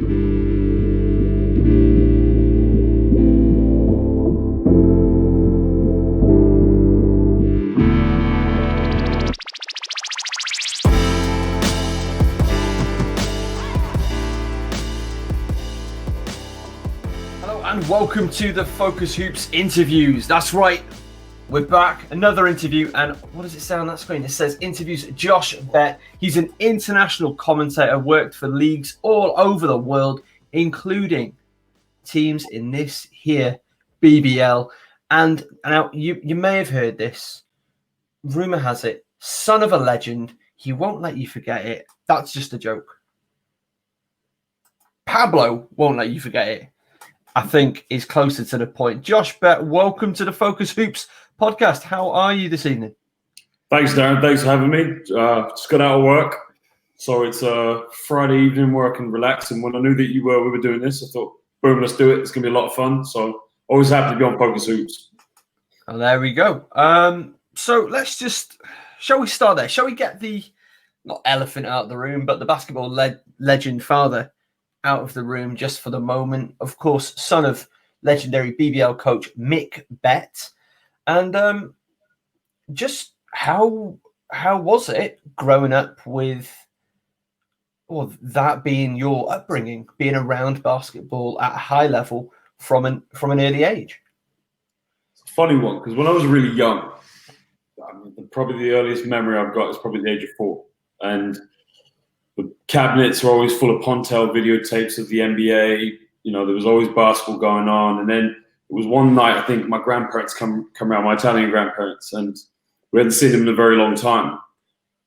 And welcome to the Focus Hoops interviews. That's right, we're back. Another interview, and what does it say on that screen? It says interviews Josh Bett. He's an international commentator, worked for leagues all over the world, including teams in this here BBL. And now you may have heard this. Rumor has it, son of a legend. He won't let you forget it. That's just a joke. Pablo won't let you forget it. I think is closer to the point. Josh Bett, welcome to the Focus Hoops Podcast. How are you this evening? Thanks, Darren. Thanks for having me. Just got out of work. So it's a Friday evening where I can relax. And when I knew that we were doing this, I thought, boom, let's do it. It's going to be a lot of fun. So always happy to be on Focus Hoops. Oh, there we go. So shall we start there? Shall we get the, not elephant out of the room, but the basketball legend father out of the room just for the moment? Of course, son of legendary BBL coach Mick Bett. And just how was it growing up with, or that being your upbringing, being around basketball at a high level from an early age? It's a funny one, because when I was really young, probably the earliest memory I've got is probably the age of 4. And the cabinets were always full of Pontel videotapes of the NBA. You know, there was always basketball going on. And then it was one night, I think my grandparents come around, my Italian grandparents, and we hadn't seen them in a very long time.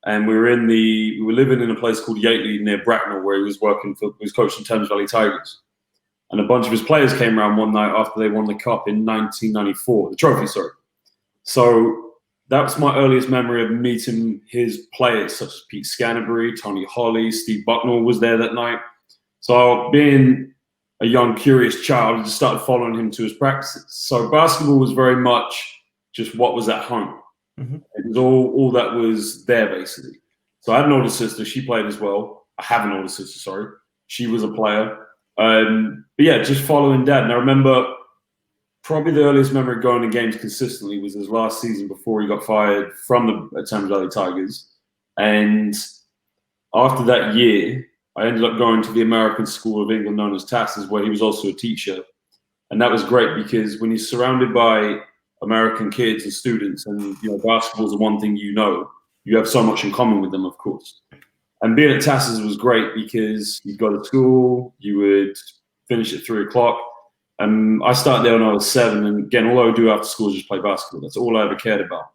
And we were living in a place called Yateley near Bracknell, where he was coaching Thames Valley Tigers. And a bunch of his players came around one night after they won the cup in 1994, the trophy, sorry. So that was my earliest memory of meeting his players, such as Pete Scanterbury, Tony Holly, Steve Bucknell was there that night. So being a young, curious child, I just started following him to his practices. So basketball was very much just what was at home. Mm-hmm. It was all that was there, basically. So I had an older sister. She played as well. I have an older sister, sorry. She was a player. But yeah, just following Dad. And I remember probably the earliest memory of going to games consistently was his last season before he got fired from the Thames Valley Tigers. And after that year, I ended up going to the American School of England known as TASS, where he was also a teacher. And that was great because when you're surrounded by American kids and students, and basketball is the one thing you have so much in common with them, of course. And being at TASS was great because you'd go to school, you would finish at 3:00. And I started there when I was 7, and again, all I would do after school was just play basketball. That's all I ever cared about.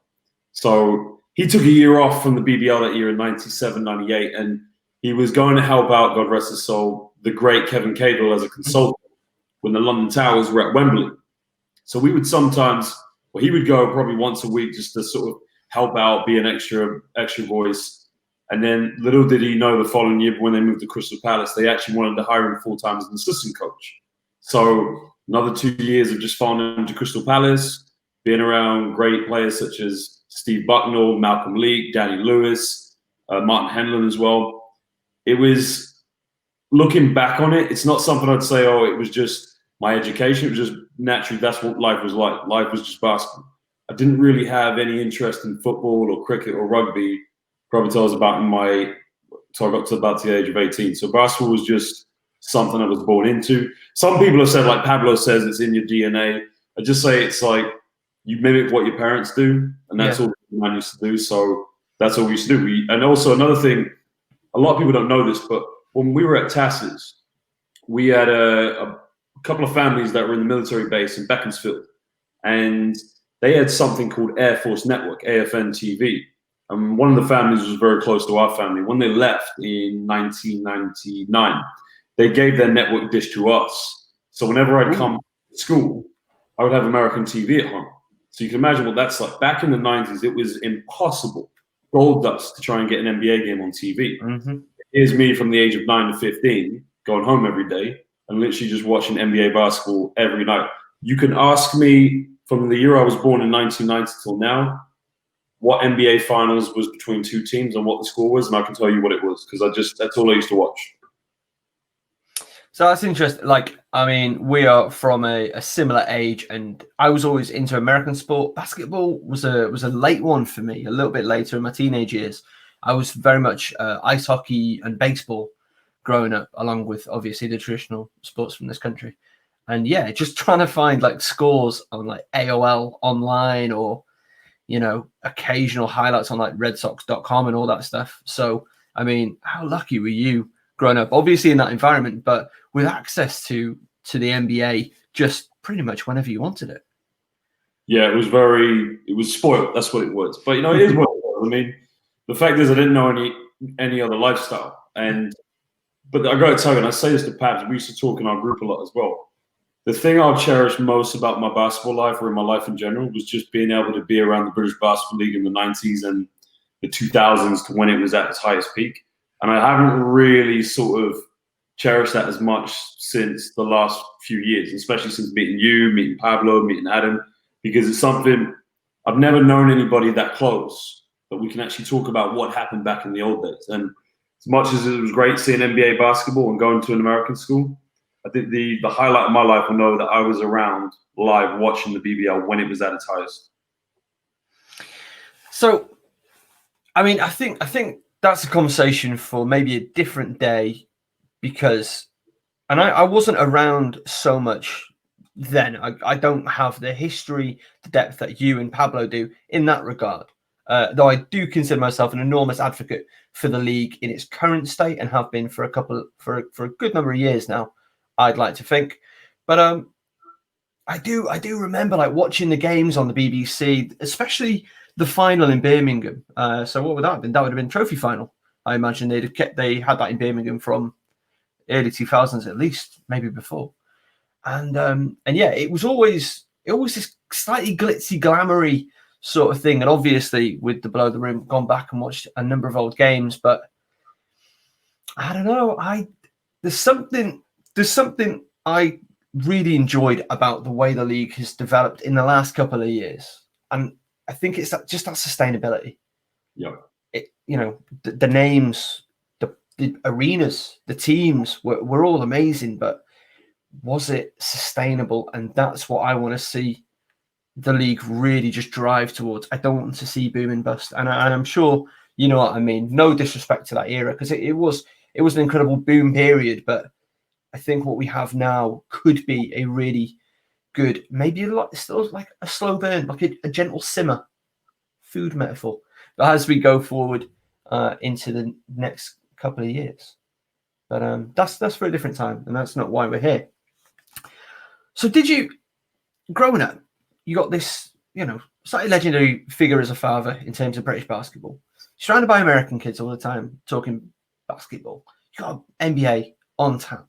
So he took a year off from the BBL that year in 97, 98, and he was going to help out, God rest his soul, the great Kevin Cadle as a consultant when the London Towers were at Wembley. So we would he would go probably once a week just to sort of help out, be an extra voice. And then little did he know the following year, when they moved to Crystal Palace, they actually wanted to hire him full-time as an assistant coach. So another 2 years of just following him to Crystal Palace, being around great players such as Steve Bucknell, Malcolm Leake, Danny Lewis, Martin Henlon as well. It was, looking back on it, it's not something I'd say, it was just my education. It was just naturally, that's what life was like. Life was just basketball. I didn't really have any interest in football or cricket or rugby, probably until I got to about the age of 18. So basketball was just something I was born into. Some people have said, like Pablo says, it's in your DNA. I just say it's like you mimic what your parents do, and that's all man used to do. So that's all we used to do. And also another thing, a lot of people don't know this, but when we were at TASS's, we had a couple of families that were in the military base in Beaconsfield, and they had something called Air Force Network, AFN TV. And one of the families was very close to our family. When they left in 1999, they gave their network dish to us. So whenever I'd come to school, I would have American TV at home. So you can imagine what that's like. Back in the 90s, it was impossible, gold dust, to try and get an NBA game on TV. Mm-hmm. Here's me from the age of 9 to 15, going home every day and literally just watching NBA basketball every night. You can ask me from the year I was born in 1990 till now, what NBA finals was between two teams and what the score was, and I can tell you what it was, because that's all I used to watch. So that's interesting. Like, I mean, we are from a similar age, and I was always into American sport. Basketball was a late one for me, a little bit later in my teenage years. I was very much ice hockey and baseball growing up, along with obviously the traditional sports from this country. And yeah, just trying to find like scores on like AOL online or, occasional highlights on like redsox.com and all that stuff. So, I mean, how lucky were you growing up, obviously in that environment, but with access to the NBA just pretty much whenever you wanted it? Yeah, it was spoiled. That's what it was. But, it is what it was. I mean, the fact is I didn't know any other lifestyle. But I got to tell you, and I say this to Pabs, we used to talk in our group a lot as well. The thing I'll cherish most about my basketball life or in my life in general was just being able to be around the British Basketball League in the 90s and the 2000s to when it was at its highest peak. And I haven't really sort of cherished that as much since the last few years, especially since meeting you, meeting Pablo, meeting Adam, because it's something I've never known anybody that close that we can actually talk about what happened back in the old days. And as much as it was great seeing NBA basketball and going to an American school, I think the highlight of my life will know that I was around live watching the BBL when it was at its highest. So, I mean, I think that's a conversation for maybe a different day, because, and I wasn't around so much then. I don't have the history, the depth that you and Pablo do in that regard. Though I do consider myself an enormous advocate for the league in its current state and have been for a good number of years now, I'd like to think. But I do remember like watching the games on the BBC, especially the final in Birmingham. So what would that have been? That would have been trophy final. I imagine they had that in Birmingham from early 2000s at least, maybe before. And yeah, it was always this slightly glitzy, glamoury sort of thing. And obviously with the Below the Rim, gone back and watched a number of old games, but I don't know. There's something I really enjoyed about the way the league has developed in the last couple of years. And I think it's that sustainability. Yeah. The names, the arenas, the teams were all amazing, but was it sustainable? And that's what I want to see the league really just drive towards. I don't want to see boom and bust. And I'm sure you know what I mean. No disrespect to that era, because it was an incredible boom period, but I think what we have now could be a really good, maybe still like a slow burn, like a gentle simmer, food metaphor, but as we go forward into the next couple of years. But that's for a different time, and that's not why we're here. So did you, growing up, you got this, slightly legendary figure as a father in terms of British basketball, surrounded by American kids all the time talking basketball. You got NBA on tap.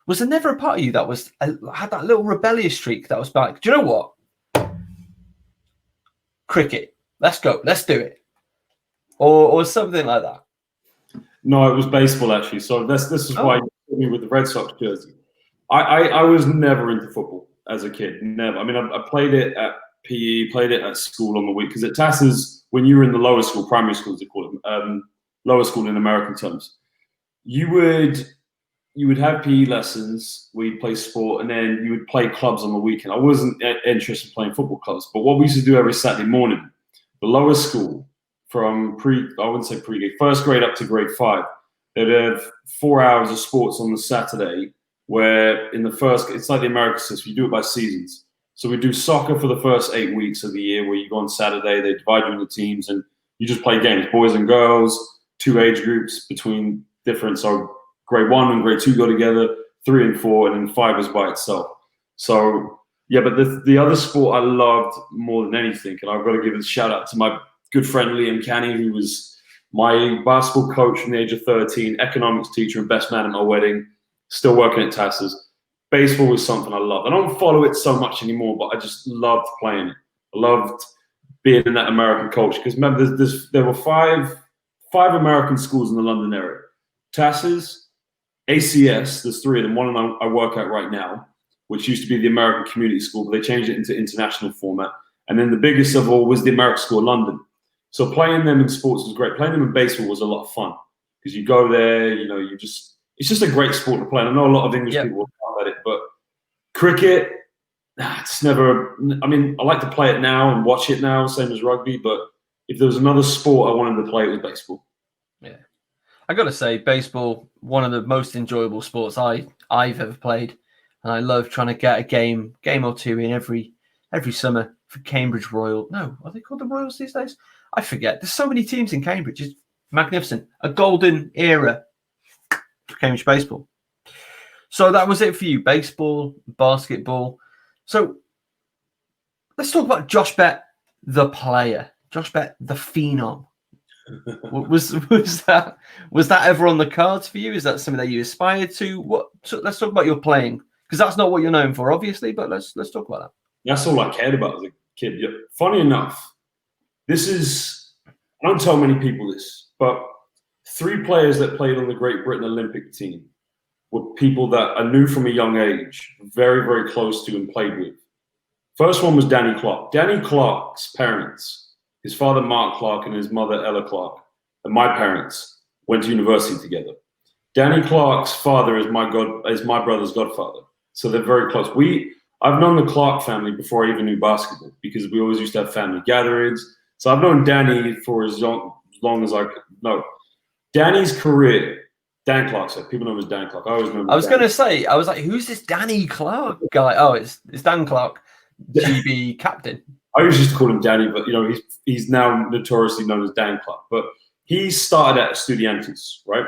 Was there never a part of you that had that little rebellious streak that was like, do you know what? Cricket, let's go, let's do it, or something like that? No, it was baseball actually. So this is why you put me with the Red Sox jersey. I was never into football as a kid. Never. I mean, I played it at PE, played it at school on the week, because at TAS's, when you were in the lower school, primary schools they call them, lower school in American terms, you would have PE lessons where you'd play sport, and then you would play clubs on the weekend. I wasn't interested in playing football clubs, but what we used to do every Saturday morning, the lower school, from first grade up to grade 5, they'd have 4 hours of sports on the Saturday, where in the first, it's like the American system, you do it by seasons. So we do soccer for the first 8 weeks of the year, where you go on Saturday, they divide you into teams, and you just play games, boys and girls, 2 age groups between different, so grade 1 and grade 2 go together, 3 and 4, and then 5 is by itself. So yeah, but the other sport I loved more than anything, and I've got to give a shout out to my good friend Liam Canny, who was my basketball coach from the age of 13, economics teacher, and best man at my wedding, still working at TAS's. Baseball was something I loved. I don't follow it so much anymore, but I just loved playing it. I loved being in that American culture, because remember, there were five American schools in the London area. TAS's, ACS, there's 3 of them. One I work at right now, which used to be the American Community School, but they changed it into international format. And then the biggest of all was the American School of London. So playing them in sports was great. Playing them in baseball was a lot of fun, because you go there, you just it's just a great sport to play. And I know a lot of English people will laugh at it, but cricket, it's never. I mean, I like to play it now and watch it now, same as rugby. But if there was another sport I wanted to play, it was baseball. Yeah, I got to say, baseball, one of the most enjoyable sports I've ever played, and I love trying to get a game or two in every summer for Cambridge Royal. No, are they called the Royals these days? I forget. There's so many teams in Cambridge. It's magnificent. A golden era for Cambridge baseball. So that was it for you, baseball, basketball. So let's talk about Josh Bett, the player. Josh Bett, the phenom. Was that ever on the cards for you? Is that something that you aspired to? So let's talk about your playing, because that's not what you're known for, obviously. But let's talk about that. That's all I cared about as a kid. Yeah. Funny enough, I don't tell many people this, but 3 players that played on the Great Britain Olympic team were people that I knew from a young age, very, very close to and played with. First one was Danny Clark. Danny Clark's parents, his father Mark Clark and his mother Ella Clark, and my parents went to university together. Danny Clark's father is my brother's godfather, so they're very close. I've known the Clark family before I even knew basketball, because we always used to have family gatherings. So I've known Danny for as long as I could know. Danny's career, Dan Clark, so people know him as Dan Clark. I was going to say, I was like, who's this Danny Clark guy? Oh, it's Dan Clark, GB captain. I used to call him Danny, but he's now notoriously known as Dan Clark. But he started at Estudiantes, right?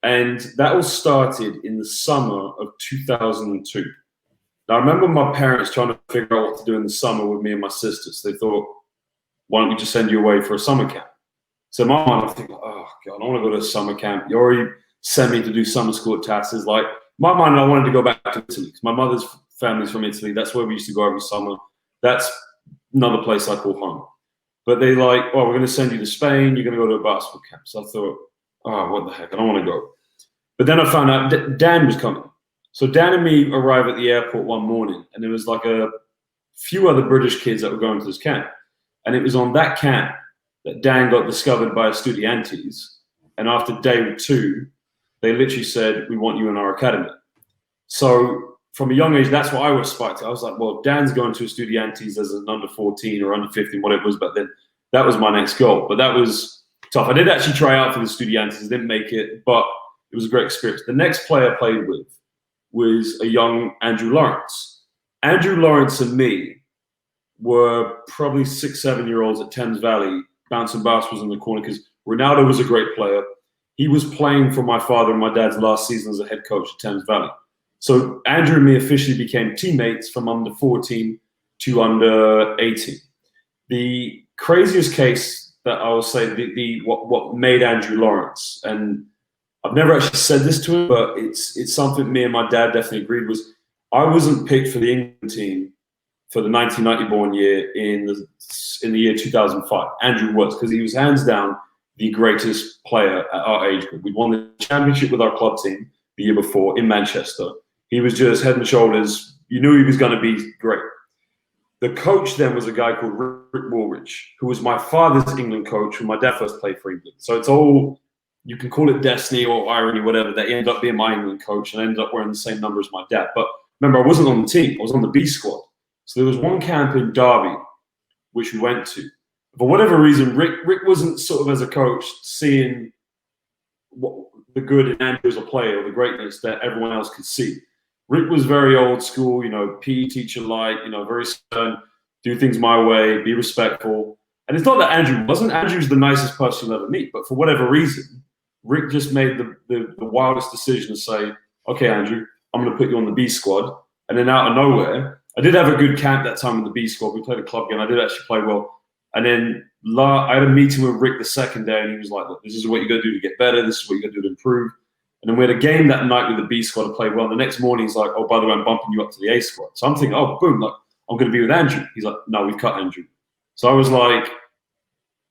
And that all started in the summer of 2002. Now, I remember my parents trying to figure out what to do in the summer with me and my sisters. They thought, why don't we just send you away for a summer camp? So in my mind, I'm thinking, oh, God, I want to go to a summer camp. You already sent me to do summer school at Tasses. Like, in my mind, I wanted to go back to Italy, because my mother's family's from Italy. That's where we used to go every summer. That's another place I call home. But they we're going to send you to Spain. You're going to go to a basketball camp. So I thought, oh, what the heck? I don't want to go. But then I found out Dan was coming. So Dan and me arrived at the airport one morning, and there was like a few other British kids that were going to this camp. And it was on that camp that Dan got discovered by Estudiantes. And after day 2, they literally said, we want you in our academy. So from a young age, that's what I was spiked. I was like, well, Dan's going to Estudiantes as an under 14 or under 15, whatever it was. But then that was my next goal. But that was tough. I did actually try out for the Estudiantes, didn't make it, but it was a great experience. The next player I played with was a young Andrew Lawrence. Andrew Lawrence and me were probably 6, 7-year-olds at Thames Valley, bouncing basketballs in the corner, because Ronaldo was a great player. He was playing for my father and my dad's last season as a head coach at Thames Valley. So Andrew and me officially became teammates from under 14 to under 18. The craziest case that I will say, what made Andrew Lawrence, and I've never actually said this to him, but it's something me and my dad definitely agreed, was I wasn't picked for the England team for the 1990 born year in the year 2005. Andrew was, because he was hands down the greatest player at our age group. We won the championship with our club team the year before in Manchester. He was just head and shoulders. You knew he was going to be great. The coach then was a guy called Rick Woolridge, who was my father's England coach when my dad first played for England. So it's all, you can call it destiny or irony, whatever, that he ended up being my England coach and ended up wearing the same number as my dad. But remember, I wasn't on the team. I was on the B squad. So there was one camp in Derby, which we went to. For whatever reason, Rick wasn't sort of, as a coach, seeing the good in Andrew as a player, or the greatness that everyone else could see. Rick was very old school, PE teacher like, very stern, do things my way, be respectful. And it's not that Andrew wasn't. Andrew's the nicest person you'll ever meet. But for whatever reason, Rick just made the wildest decision to say, okay, Andrew, I'm going to put you on the B squad. And then out of nowhere, I did have a good camp that time with the B squad. We played a club game. I did actually play well. And then I had a meeting with Rick the second day, and he was like, look, this is what you got to do to get better. This is what you got to do to improve. And then we had a game that night with the B squad to play well. And the next morning, he's like, oh, by the way, I'm bumping you up to the A squad. So I'm thinking, oh, boom, like, I'm going to be with Andrew. He's like, no, we've cut Andrew. So I was like,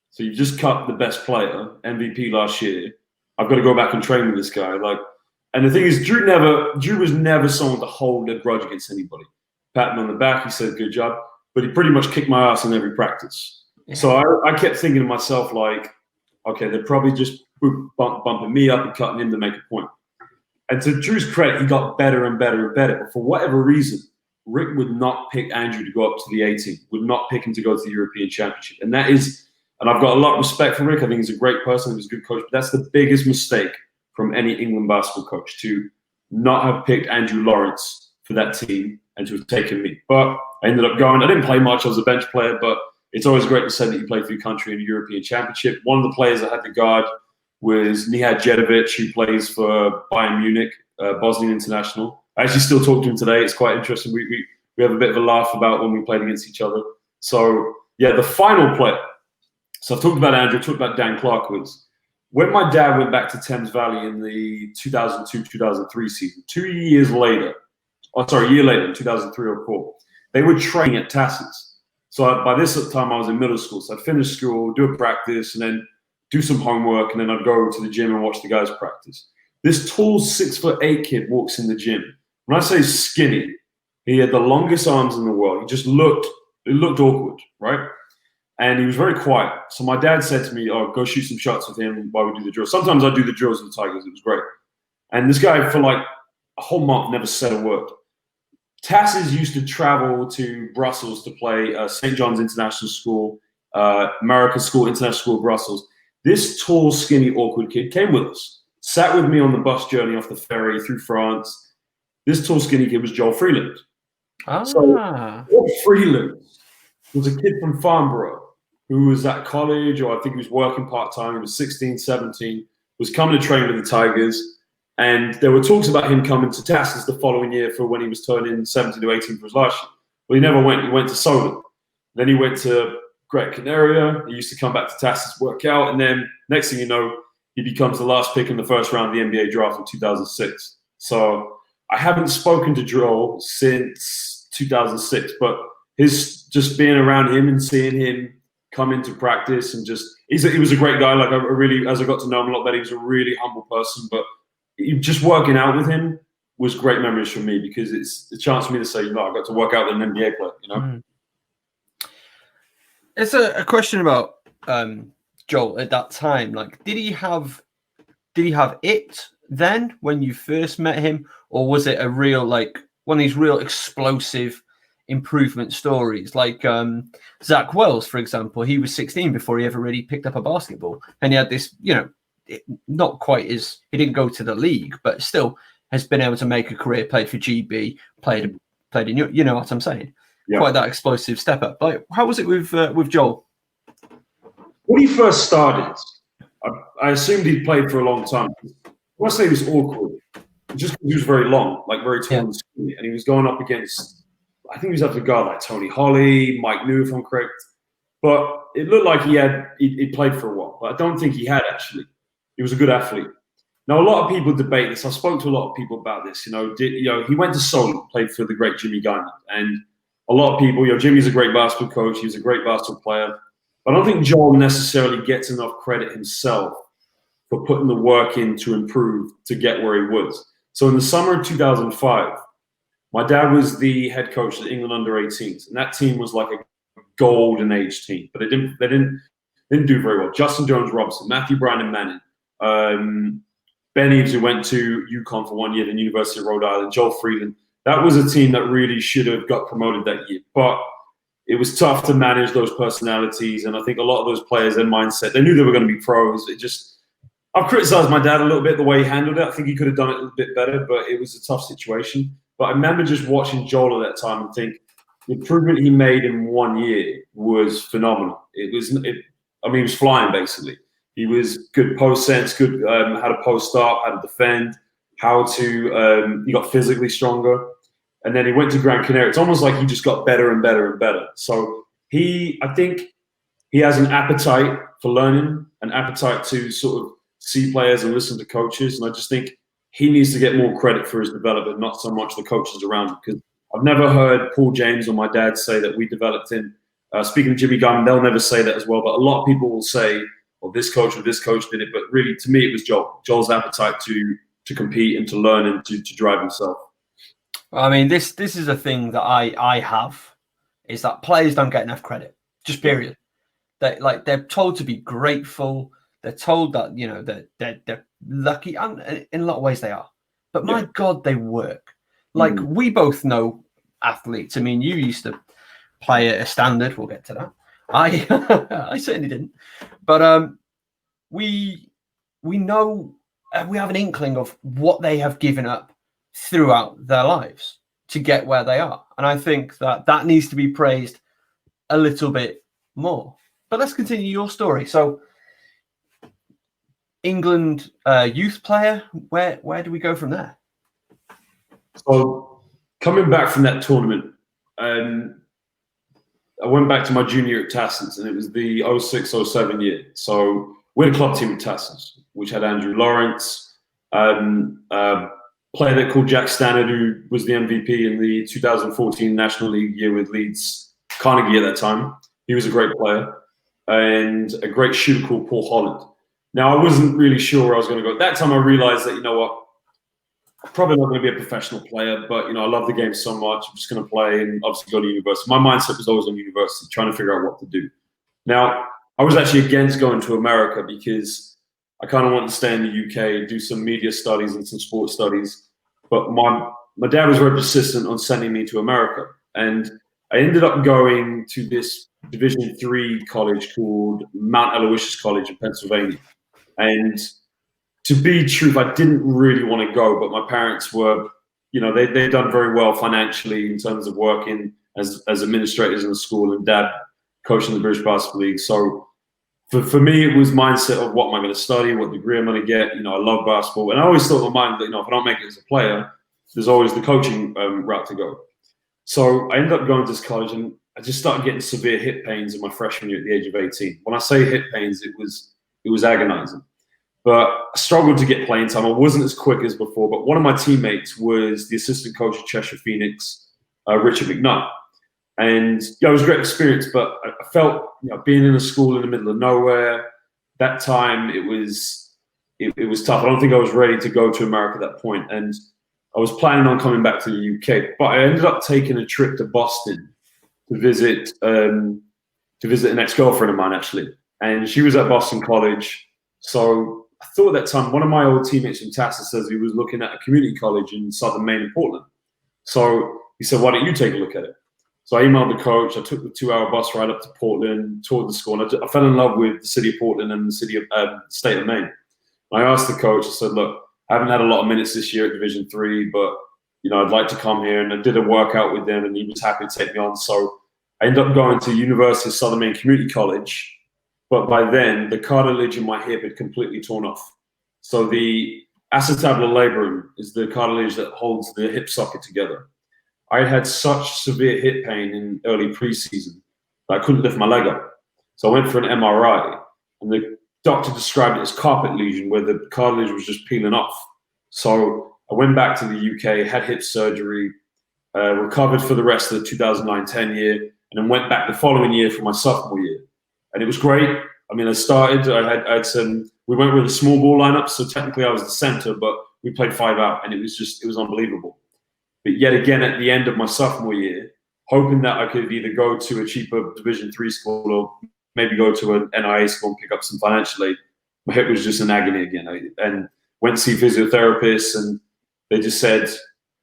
so you've just cut the best player, MVP last year. I've got to go back and train with this guy. And the thing is, Drew was never someone to hold a grudge against anybody. Pat him on the back, he said, good job. But he pretty much kicked my ass in every practice. Yeah. So I kept thinking to myself, like, okay, they're probably just bumping me up and cutting him to make a point. And to Drew's credit, he got better and better and better. But for whatever reason, Rick would not pick Andrew to go up to the A team, would not pick him to go to the European Championship. And that is, and I've got a lot of respect for Rick. I think he's a great person. He's a good coach. But that's the biggest mistake from any England basketball coach, to not have picked Andrew Lawrence for that team and to have taken me. But I ended up going. I didn't play much. I was a bench player, but it's always great to say that you played for your country in a European Championship. One of the players I had to guard was Nihad Jedovic, who plays for Bayern Munich, Bosnian international. I actually still talk to him today. It's quite interesting. We have a bit of a laugh about when we played against each other. So, yeah, the final player. So I've talked about Andrew, talked about Dan Clark. Was when my dad went back to Thames Valley in the 2002-2003 season, a year later, in 2003 or 4, they were training at Tass's. So by this time, I was in middle school. So I'd finish school, do a practice, and then do some homework, and then I'd go to the gym and watch the guys practice. This tall 6'8" kid walks in the gym. When I say skinny, he had the longest arms in the world. He just looked awkward, right? And he was very quiet. So my dad said to me, "Oh, go shoot some shots with him while we do the drills." Sometimes I do the drills with the Tigers. It was great. And this guy, for like a whole month, never said a word. Tasses used to travel to Brussels to play St. John's International School, American School, International School, Brussels. This tall, skinny, awkward kid came with us, sat with me on the bus journey off the ferry through France. This tall, skinny kid was Joel Freeland. So Joel Freeland was a kid from Farnborough who was at college, or I think he was working part-time. He was 16, 17, was coming to train with the Tigers. And there were talks about him coming to Tassis the following year for when he was turning 17 to 18 for his last year. Well, he never went. He went to Solent. Then he went to Great Canaria. He used to come back to Tassis, work out. And then next thing you know, he becomes the last pick in the first round of the NBA draft in 2006. So I haven't spoken to Joel since 2006, but his just being around him and seeing him come into practice and just he was a great guy. Like I really, as I got to know him a lot better, he was a really humble person. But just working out with him was great memories for me, because it's a chance for me to say, I got to work out with an NBA player. It's a question about Joel at that time. Like, did he have it then when you first met him, or was it a real, like, one of these real explosive improvement stories? Like Zach Wells, for example, he was 16 before he ever really picked up a basketball, and he had this, not quite as, he didn't go to the league, but still has been able to make a career, played for GB, played in, you know what I'm saying? Yeah. Quite that explosive step up. Like, how was it with Joel? When he first started, I assumed he'd played for a long time. When I say he was awkward, just because he was very long, like very tall and skinny, and he was going up against, I think he was up to guard like Tony Holly, Mike New, if I'm correct. But it looked like he played for a while, but I don't think he had actually. He was a good athlete. Now, a lot of people debate this. I spoke to a lot of people about this. He went to Solent, played for the great Jimmy Guymon, and a lot of people, Jimmy's a great basketball coach. He was a great basketball player. But I don't think Joel necessarily gets enough credit himself for putting the work in to improve to get where he was. So in the summer of 2005, my dad was the head coach of the England under-18s, and that team was like a golden age team, but they didn't do very well. Justin Jones-Robinson, Matthew Brandon Manning, Ben Eves, who went to UConn for 1 year, then University of Rhode Island, Joel Freeland. That was a team that really should have got promoted that year, but it was tough to manage those personalities, and I think a lot of those players, their mindset, they knew they were going to be pros. I've criticized my dad a little bit the way he handled it. I think he could have done it a little bit better, but it was a tough situation. But I remember just watching Joel at that time and think the improvement he made in 1 year was phenomenal. He was flying basically. He was good post sense, good how to post up, how to defend, he got physically stronger. And then he went to Gran Canaria. It's almost like he just got better and better and better. So I think he has an appetite for learning, an appetite to sort of see players and listen to coaches. And I just think he needs to get more credit for his development, not so much the coaches around him. Because I've never heard Paul James or my dad say that we developed him. Speaking of Jimmy Guymon, they'll never say that as well. But a lot of people will say, well, this coach or this coach did it. But really, to me, it was Joel's appetite to compete and to learn and to drive himself. I mean, this is a thing that I have, is that players don't get enough credit, just period. They're told to be grateful. They're told that, that they're lucky, and in a lot of ways they are. but my God, they work. Like we both know athletes. I mean, you used to play at a standard. We'll get to that. I certainly didn't, but we know we have an inkling of what they have given up throughout their lives to get where they are, and I think that needs to be praised a little bit more. But let's continue your story. So, England youth player. Where do we go from there? So, coming back from that tournament, I went back to my junior year at Tassans, and it was the 06-07 year. So we had a club team at Tassans, which had Andrew Lawrence, a player they called Jack Stannard, who was the MVP in the 2014 National League year with Leeds Carnegie at that time. He was a great player, and a great shooter called Paul Holland. Now, I wasn't really sure where I was going to go. At that time, I realized that, you know what, I'm probably not going to be a professional player, but, you know, I love the game so much. I'm just going to play and obviously go to university. My mindset was always on university, trying to figure out what to do. Now, I was actually against going to America because I kind of wanted to stay in the UK, do some media studies and some sports studies. But my dad was very persistent on sending me to America. And I ended up going to this Division III college called Mount Aloysius College in Pennsylvania. And to be true, I didn't really want to go, but my parents were, you know, they'd done very well financially in terms of working as administrators in the school, and dad coaching the British Basketball League. So for me, it was mindset of what am I going to study, what degree I'm going to get. You know, I love basketball. And I always thought in my mind that, you know, if I don't make it as a player, there's always the coaching route to go. So I ended up going to this college, and I just started getting severe hip pains in my freshman year at the age of 18. When I say hip pains, it was agonizing. But I struggled to get playing time. I wasn't as quick as before. But one of my teammates was the assistant coach at Cheshire Phoenix, Richard McNutt. And yeah, it was a great experience. But I felt, you know, being in a school in the middle of nowhere, that time it was tough. I don't think I was ready to go to America at that point. And I was planning on coming back to the UK. But I ended up taking a trip to Boston to visit an ex-girlfriend of mine, actually. And she was at Boston College. So I thought at that time, one of my old teammates from Tassans says he was looking at a community college in southern Maine in Portland. So he said, why don't you take a look at it? So I emailed the coach. I took the 2-hour bus ride up to Portland, toured the school. And I fell in love with the city of Portland and the state of Maine. I asked the coach, I said, look, I haven't had a lot of minutes this year at Division III, but, you know, I'd like to come here. And I did a workout with them, and he was happy to take me on. So I ended up going to University of Southern Maine Community College. But by then, the cartilage in my hip had completely torn off. So the acetabulum labrum is the cartilage that holds the hip socket together. I had such severe hip pain in early preseason that I couldn't lift my leg up. So I went for an MRI, and the doctor described it as carpet lesion, where the cartilage was just peeling off. So I went back to the UK, had hip surgery, recovered for the rest of the 2009-10 year, and then went back the following year for my sophomore year. And it was great. I mean, I had some, we went with a small ball lineup. So technically I was the center, but we played 5 out, and it was unbelievable. But yet again, at the end of my sophomore year, hoping that I could either go to a cheaper Division III school or maybe go to an NIA school and pick up some financial aid, my hip was just in agony again. And went to see physiotherapists, and they just said,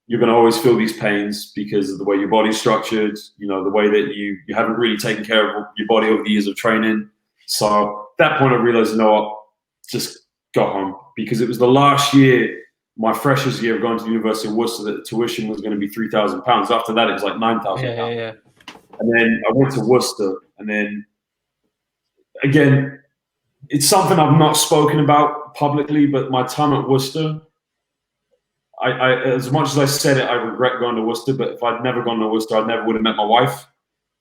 you're going to always feel these pains because of the way your body's structured, you know, the way that you haven't really taken care of your body over the years of training. So at that point I realized, you know what, just go home, because it was the last year, my freshers year of going to the University of Worcester, that the tuition was going to be £3,000. After that, it was like £9,000. Yeah. And then I went to Worcester, and then again, it's something I've not spoken about publicly, but my time at Worcester, I as much as I said it, I regret going to Worcester, but if I'd never gone to Worcester, I never would have met my wife.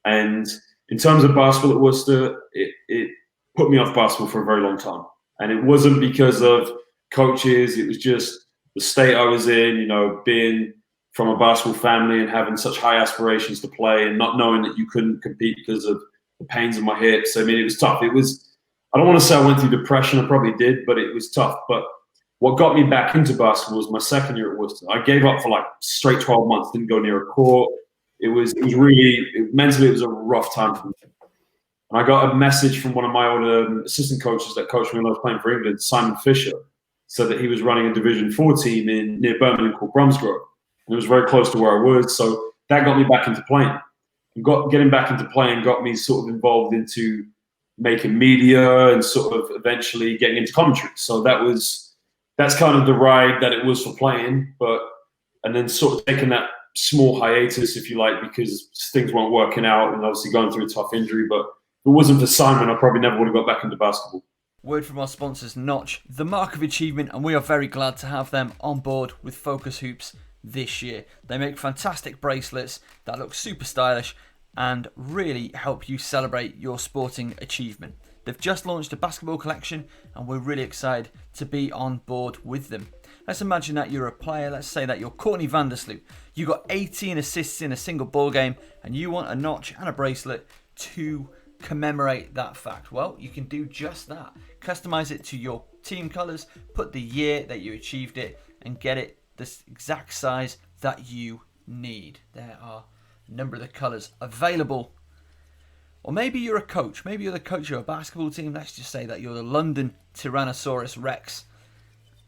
And in terms of basketball at Worcester, it put me off basketball for a very long time. And it wasn't because of coaches, it was just the state I was in, you know, being from a basketball family and having such high aspirations to play and not knowing that you couldn't compete because of the pains in my hips. I mean, it was tough. I don't want to say I went through depression, I probably did, but it was tough. But what got me back into basketball was my second year at Worcester. I gave up for like straight 12 months, didn't go near a court. Mentally, it was a rough time for me. And I got a message from one of my old assistant coaches that coached me when I was playing for England, Simon Fisher, said that he was running a Division 4 team near Birmingham called Bromsgrove. And it was very close to where I was. So that got me back into playing. Getting back into playing got me sort of involved into making media and sort of eventually getting into commentary. So that's kind of the ride that it was for playing. And then sort of taking that small hiatus, if you like, because things weren't working out and obviously going through a tough injury. But if it wasn't for Simon, I probably never would have got back into basketball. Word from our sponsors, Notch, the mark of achievement, and we are very glad to have them on board with Focus Hoops this year. They make fantastic bracelets that look super stylish and really help you celebrate your sporting achievement. They've just launched a basketball collection and we're really excited to be on board with them. Let's imagine that you're a player, let's say that you're Courtney Vandersloot. You got 18 assists in a single ball game and you want a notch and a bracelet to commemorate that fact. Well, you can do just that. Customize it to your team colors, put the year that you achieved it, and get it the exact size that you need. There are a number of the colors available. Or maybe you're a coach. Maybe you're the coach of a basketball team. Let's just say that you're the London Tyrannosaurus Rex.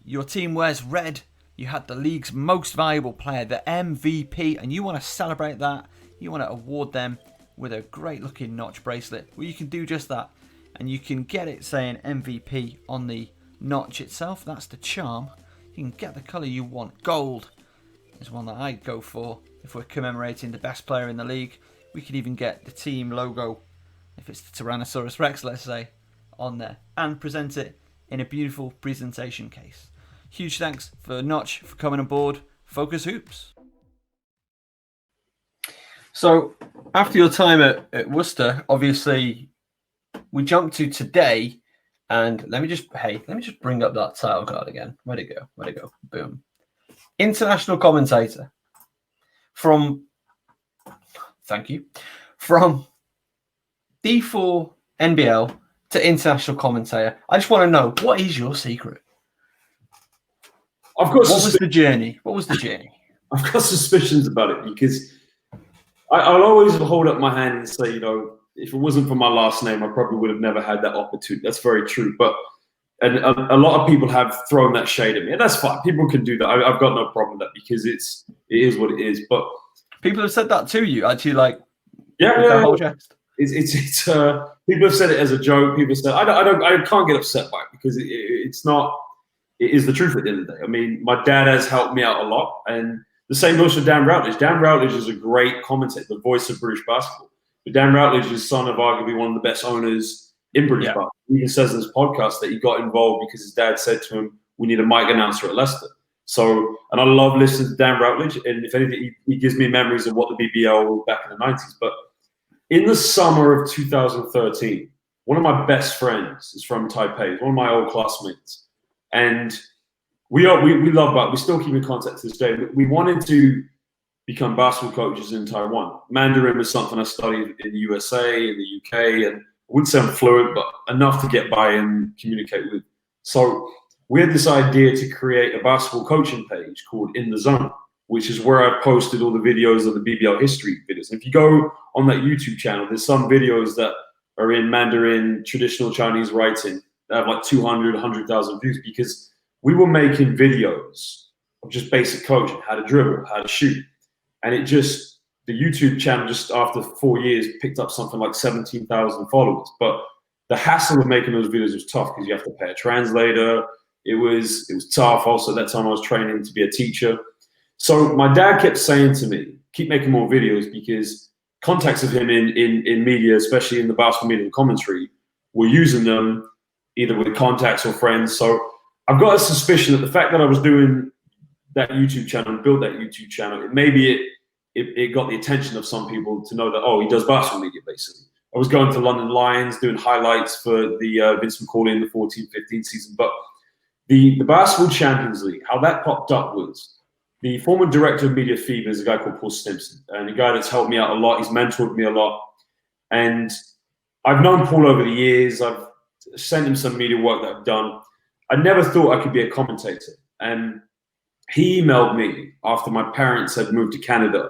Your team wears red. You had the league's most valuable player, the MVP, and you want to celebrate that. You want to award them with a great looking notch bracelet. Well, you can do just that. And you can get it saying MVP on the notch itself. That's the charm. You can get the colour you want. Gold is one that I'd go for if we're commemorating the best player in the league. We could even get the team logo, if it's the Tyrannosaurus Rex, let's say, on there. And present it in a beautiful presentation case. Huge thanks for Notch for coming on board Focus Hoops. So, after your time at Worcester, obviously, we jumped to today, and let me just bring up that title card again. Where'd it go? Boom. International commentator. Thank you. From D4 NBL to international commentator. I just want to know, what is your secret? What was the journey? I've got suspicions about it because I'll always hold up my hand and say, if it wasn't for my last name, I probably would have never had that opportunity. That's very true. And a lot of people have thrown that shade at me, and that's fine. People can do that. I've got no problem with that because it is what it is. But people have said that to you, actually, like their whole chest. It's people have said it as a joke. People said I can't get upset by it because it's not. It is the truth at the end of the day. I mean, my dad has helped me out a lot, and the same goes for Dan Routledge. Dan Routledge is a great commentator, the voice of British basketball. But Dan Routledge is son of arguably one of the best owners in British basketball. He even says in his podcast that he got involved because his dad said to him, "We need a mic announcer at Leicester." So, and I love listening to Dan Routledge, and if anything, he gives me memories of what the BBL was back in the 90s. But in the summer of 2013, one of my best friends is from Taipei, one of my old classmates. And we love that. We still keep in contact to this day. We wanted to become basketball coaches in Taiwan. Mandarin was something I studied in the USA, in the UK, and I wouldn't say I'm fluent, but enough to get by and communicate with. So we had this idea to create a basketball coaching page called In the Zone, which is where I posted all the videos of the BBL history videos. And if you go on that YouTube channel, there's some videos that are in Mandarin, traditional Chinese writing, that have like 200, 100,000 views because we were making videos of just basic coaching, how to dribble, how to shoot. And the YouTube channel just after 4 years picked up something like 17,000 followers. But the hassle of making those videos was tough because you have to pay a translator. It was tough. Also, at that time I was training to be a teacher. So my dad kept saying to me, keep making more videos because contacts of him in media, especially in the basketball media and commentary, were using them either with contacts or friends. So I've got a suspicion that the fact that I was doing that YouTube channel, built that YouTube channel, it got the attention of some people to know that, oh, he does basketball media, basically. I was going to London Lions, doing highlights for the Vince McCauley in the 14-15 season. But the Basketball Champions League, how that popped up was the former director of media Fiba is a guy called Paul Stimson, and a guy that's helped me out a lot. He's mentored me a lot. And I've known Paul over the years. I've sent him some media work that I've done. I never thought I could be a commentator. And he emailed me after my parents had moved to Canada.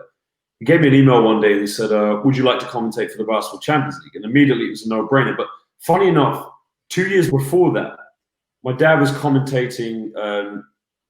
He gave me an email one day and he said, would you like to commentate for the Basketball Champions League? And immediately it was a no-brainer. But funny enough, 2 years before that, my dad was commentating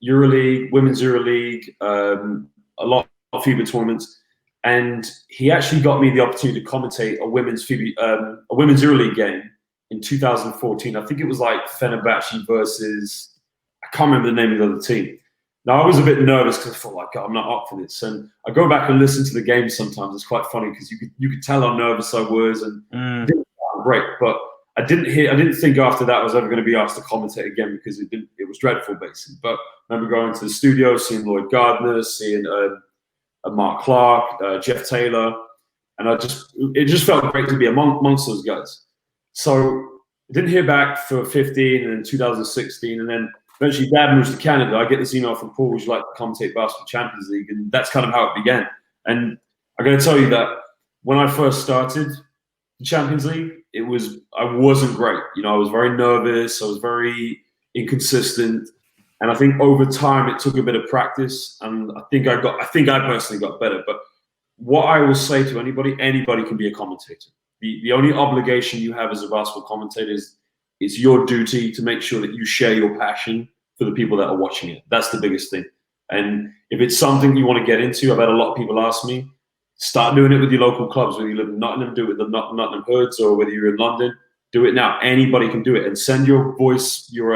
EuroLeague, Women's EuroLeague, a lot of FIBA tournaments, and he actually got me the opportunity to commentate a women's EuroLeague game in 2014. I think it was like Fenerbahce versus, I can't remember the name of the other team. Now, I was a bit nervous because I thought, like, I'm not up for this. And I go back and listen to the game sometimes. It's quite funny because you could tell how nervous I was, and it didn't sound great. But I didn't think after that I was ever going to be asked to commentate again because it was dreadful, basically. But I remember going to the studio, seeing Lloyd Gardner, seeing Mark Clark, Jeff Taylor, and it just felt great to be amongst those guys. So I didn't hear back for 15 and then 2016, and then eventually Dad moves to Canada. I get this email from Paul, would you like to commentate Basketball Champions League? And that's kind of how it began. And I'm going to tell you that when I first started the Champions League, I wasn't great. I was very nervous. I was very inconsistent. And I think over time it took a bit of practice, and I think I personally got better. But what I will say to anybody can be a commentator. The only obligation you have as a basketball commentator is it's your duty to make sure that you share your passion for the people that are watching it. That's the biggest thing. And if it's something you want to get into, I've had a lot of people ask me, start doing it with your local clubs. Whether you live in Nottingham, do it with the Nottingham Hoods, or whether you're in London, do it now. Anybody can do it. And send your voice, your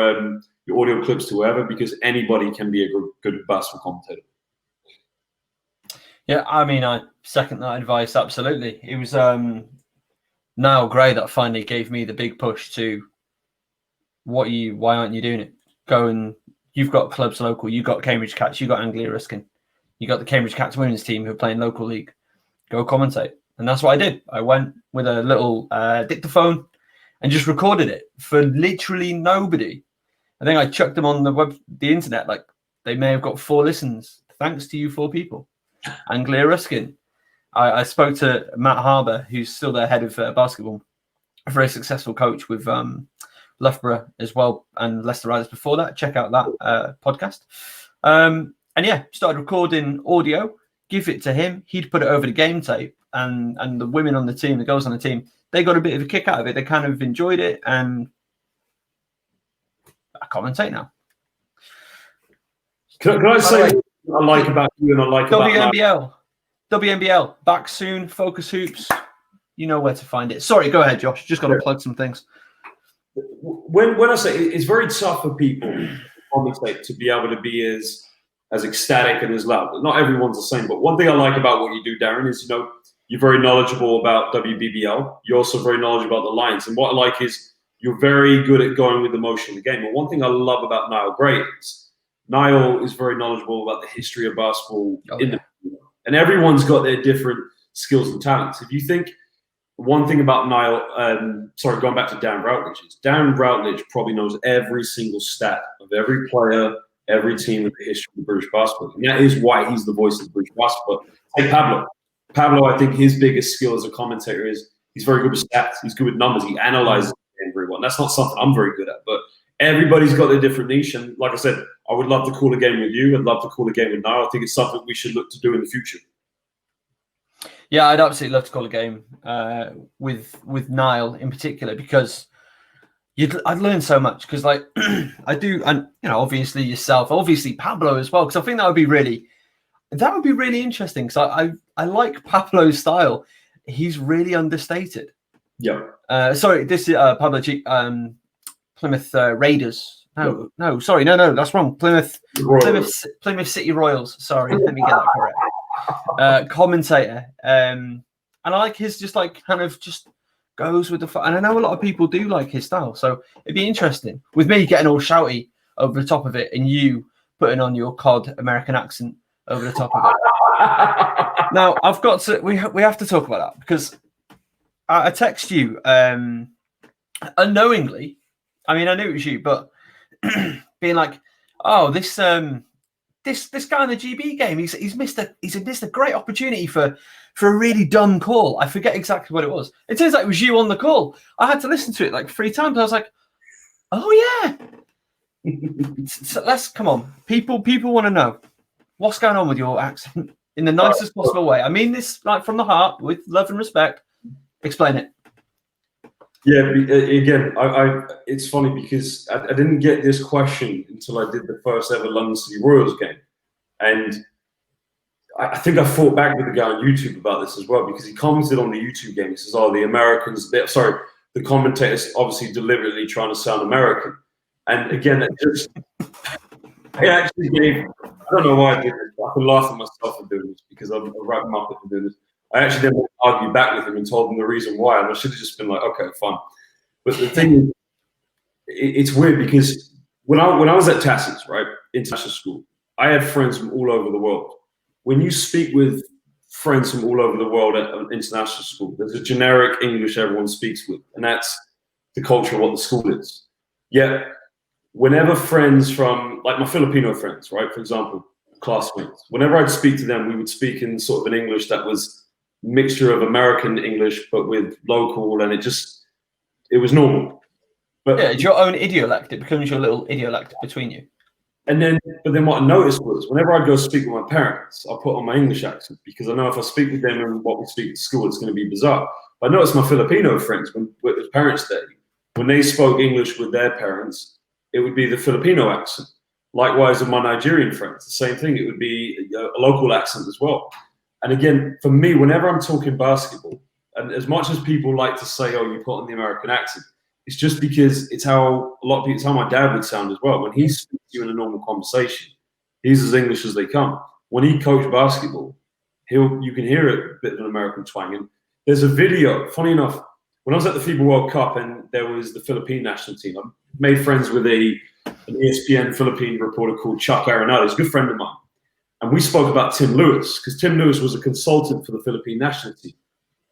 audio clips to whoever, because anybody can be a good basketball commentator. Yeah, I mean, I second that advice, absolutely. It was Niall Gray that finally gave me the big push to, why aren't you doing it? Go, and you've got clubs local, you've got Cambridge Cats, you've got Anglia Ruskin, you got the Cambridge Cats women's team who are playing local league. Go commentate. And that's what I did. I went with a little dictaphone and just recorded it for literally nobody. I think I chucked them on the internet. Like, they may have got 4 listens. Thanks to you 4 people. Anglia Ruskin. I spoke to Matt Harbour, who's still their head of basketball, a very successful coach with Loughborough as well, and Leicester Riders before that. Check out that podcast. And yeah, started recording audio, give it to him. He'd put it over the game tape, and the women on the team, the girls on the team, they got a bit of a kick out of it. They kind of enjoyed it, and I commentate now. Can I say what I like about you and I like about WNBL? WNBL back soon. Focus Hoops. You know where to find it. Sorry, go ahead, Josh. Just got to plug some things. When I say it's very tough for people to be able to be as ecstatic and as loud. Not everyone's the same, but one thing I like about what you do, Darren, is you're very knowledgeable about WBBL. You're also very knowledgeable about the Lions, and what I like is you're very good at going with the motion of the game. But one thing I love about Niall Gray is Niall is very knowledgeable about the history of basketball and everyone's got their different skills and talents. If you think one thing about Niall, going back to Darren Routledge, is Darren Routledge probably knows every single stat of every player, every team in the history of British basketball. And that is why he's the voice of British basketball. Take Pablo. Pablo, I think his biggest skill as a commentator is he's very good with stats. He's good with numbers. He analyzes everyone. That's not something I'm very good at, but everybody's got their different niche. And like I said, I would love to call a game with you. I'd love to call a game with Niall. I think it's something we should look to do in the future. Yeah, I'd absolutely love to call a game with Niall in particular, because I'd learn so much. Because like I do, and obviously yourself, obviously Pablo as well. Because I think that would be really interesting. Because I like Pablo's style. He's really understated. Yeah. Sorry, this is Pablo Plymouth Raiders. No, that's wrong. Plymouth City Royals. Sorry, let me get that correct. Commentator, and I like his just like kind of just goes with the and I know a lot of people do like his style, so it'd be interesting with me getting all shouty over the top of it and you putting on your COD American accent over the top of it. Now I've got to we have to talk about that, because I text you unknowingly. I mean, I knew it was you, but being like, oh, this guy in the GB game, he's missed a great opportunity for a really dumb call. I forget exactly what it was. It turns out it was you on the call. I had to listen to it like 3 times. I was like, oh yeah. So let's come on. People want to know what's going on with your accent in the nicest possible way. I mean this like from the heart, with love and respect. Explain it. Yeah, again, it's funny because I didn't get this question until I did the first ever London City Royals game. And I think I fought back with the guy on YouTube about this as well, because he commented on the YouTube game. He says, oh, the commentators obviously deliberately trying to sound American. And again, it actually gave, I don't know why I did this, but I can laugh at myself for doing this because I'm right up for doing this. I actually then argued back with him and told him the reason why, and I should have just been like, okay, fine. But the thing is, it's weird because when I was at Tass's, right, international school, I had friends from all over the world. When you speak with friends from all over the world at an international school, there's a generic English everyone speaks with, and that's the culture of what the school is. Yet, whenever friends from, like my Filipino friends, right, for example, classmates, whenever I'd speak to them, we would speak in sort of an English that was mixture of American English but with local, and it was normal. But it's your own idiolect. It becomes your little idiolect between you. But then what I noticed was whenever I go speak with my parents, I put on my English accent because I know if I speak with them and what we speak at school, it's going to be bizarre. But I noticed my Filipino friends, with the parents day, when they spoke English with their parents, it would be the Filipino accent. Likewise with my Nigerian friends, the same thing. It would be a local accent as well. And again, for me, whenever I'm talking basketball, and as much as people like to say, oh, you put on the American accent, it's just because it's how a lot of people, it's how my dad would sound as well. When he speaks to you in a normal conversation, he's as English as they come. When he coached basketball, you can hear a bit of an American twang. And there's a video, funny enough, when I was at the FIBA World Cup and there was the Philippine national team, I made friends with an ESPN Philippine reporter called Chuck Arenado. He's a good friend of mine. And we spoke about Tim Lewis, because Tim Lewis was a consultant for the Philippine national team.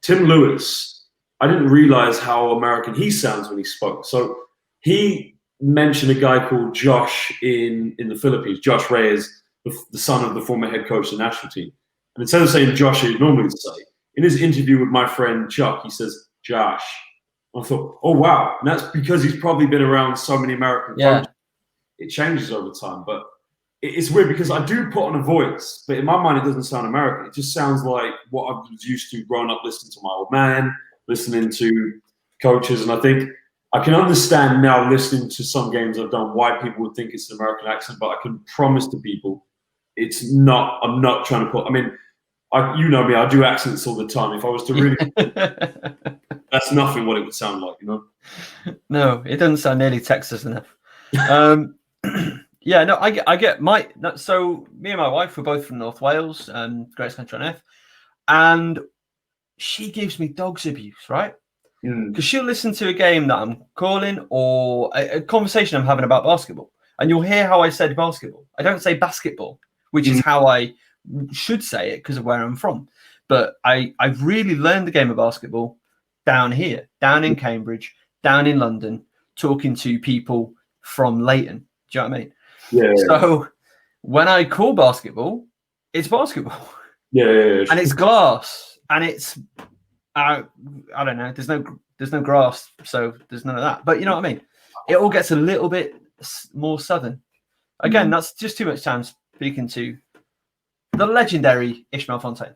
Tim Lewis, I didn't realize how American he sounds when he spoke. So he mentioned a guy called Josh in the Philippines. Josh Reyes, the son of the former head coach of the national team. And instead of saying Josh, he normally would say, in his interview with my friend Chuck, he says, Josh. I thought, oh, wow. And that's because he's probably been around so many American coaches. It changes over time. But it's weird because I do put on a voice, but in my mind, it doesn't sound American. It just sounds like what I was used to growing up listening to my old man, listening to coaches. And I think I can understand now, listening to some games I've done, why people would think it's an American accent, but I can promise to people it's not. I'm not trying to put, I mean, you know me, I do accents all the time. If I was to really, that's nothing what it would sound like, you know? No, it doesn't sound nearly Texas enough. Yeah, no, I get so me and my wife were both from North Wales, greatest country on earth, and she gives me dog's abuse, right? Because she'll listen to a game that I'm calling or a conversation I'm having about basketball, and you'll hear how I said basketball. I don't say basketball, which is how I should say it because of where I'm from. But I've really learned the game of basketball down here, down in Cambridge, down in London, talking to people from Leighton. Do you know what I mean? Yeah. So when I call basketball, it's basketball. Yeah. And it's glass, and it's I don't know. There's no grass, so there's none of that. But you know what I mean. It all gets a little bit more southern. Again, that's just too much time speaking to the legendary Ishmael Fontaine.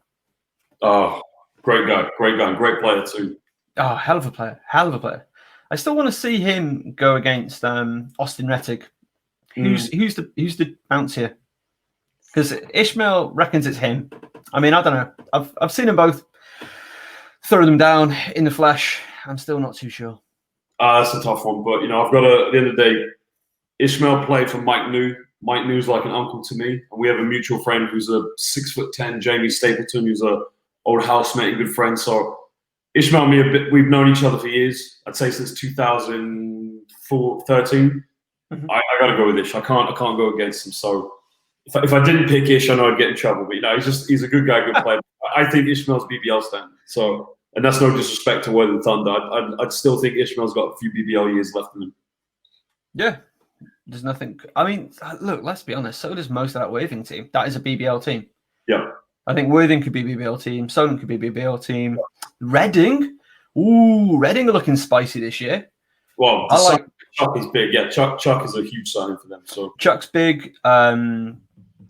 Oh, great guy, and great player too. Oh, hell of a player. I still want to see him go against Austin Rettig. Who's the bounce here? Because Ishmael reckons it's him. I mean, I don't know. I've seen them both throw them down in the flesh. I'm still not too sure. That's a tough one, but I've got at the end of the day, Ishmael played for Mike New. Mike New's like an uncle to me, and we have a mutual friend who's a 6'10", Jamie Stapleton, who's a old housemate and good friend. So Ishmael and me, we've known each other for years. I'd say since 2013. I got to go with Ish. I can't go against him. So if I didn't pick Ish, I know I'd get in trouble. But he's a good guy, good player. I think Ishmael's BBL standard. So, and that's no disrespect to Worthing Thunder. I'd still think Ishmael's got a few BBL years left in him. Yeah, there's nothing. I mean, look, let's be honest. So does most of that Worthing team. That is a BBL team. Yeah. I think Worthing could be BBL team. Solent could be BBL team. Reading. Ooh, Reading are looking spicy this year. Well, Chuck is big. Yeah, Chuck is a huge signing for them. So Chuck's big. Who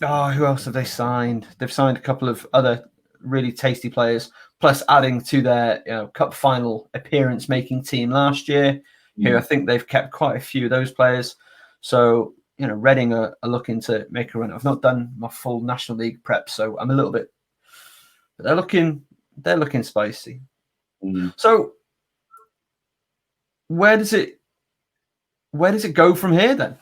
else have they signed? They've signed a couple of other really tasty players. Plus, adding to their cup final appearance making team last year, who I think they've kept quite a few of those players. So Reading are looking to make a run. I've not done my full National League prep, so I'm a little bit. But they're looking spicy. So where does it go from here then?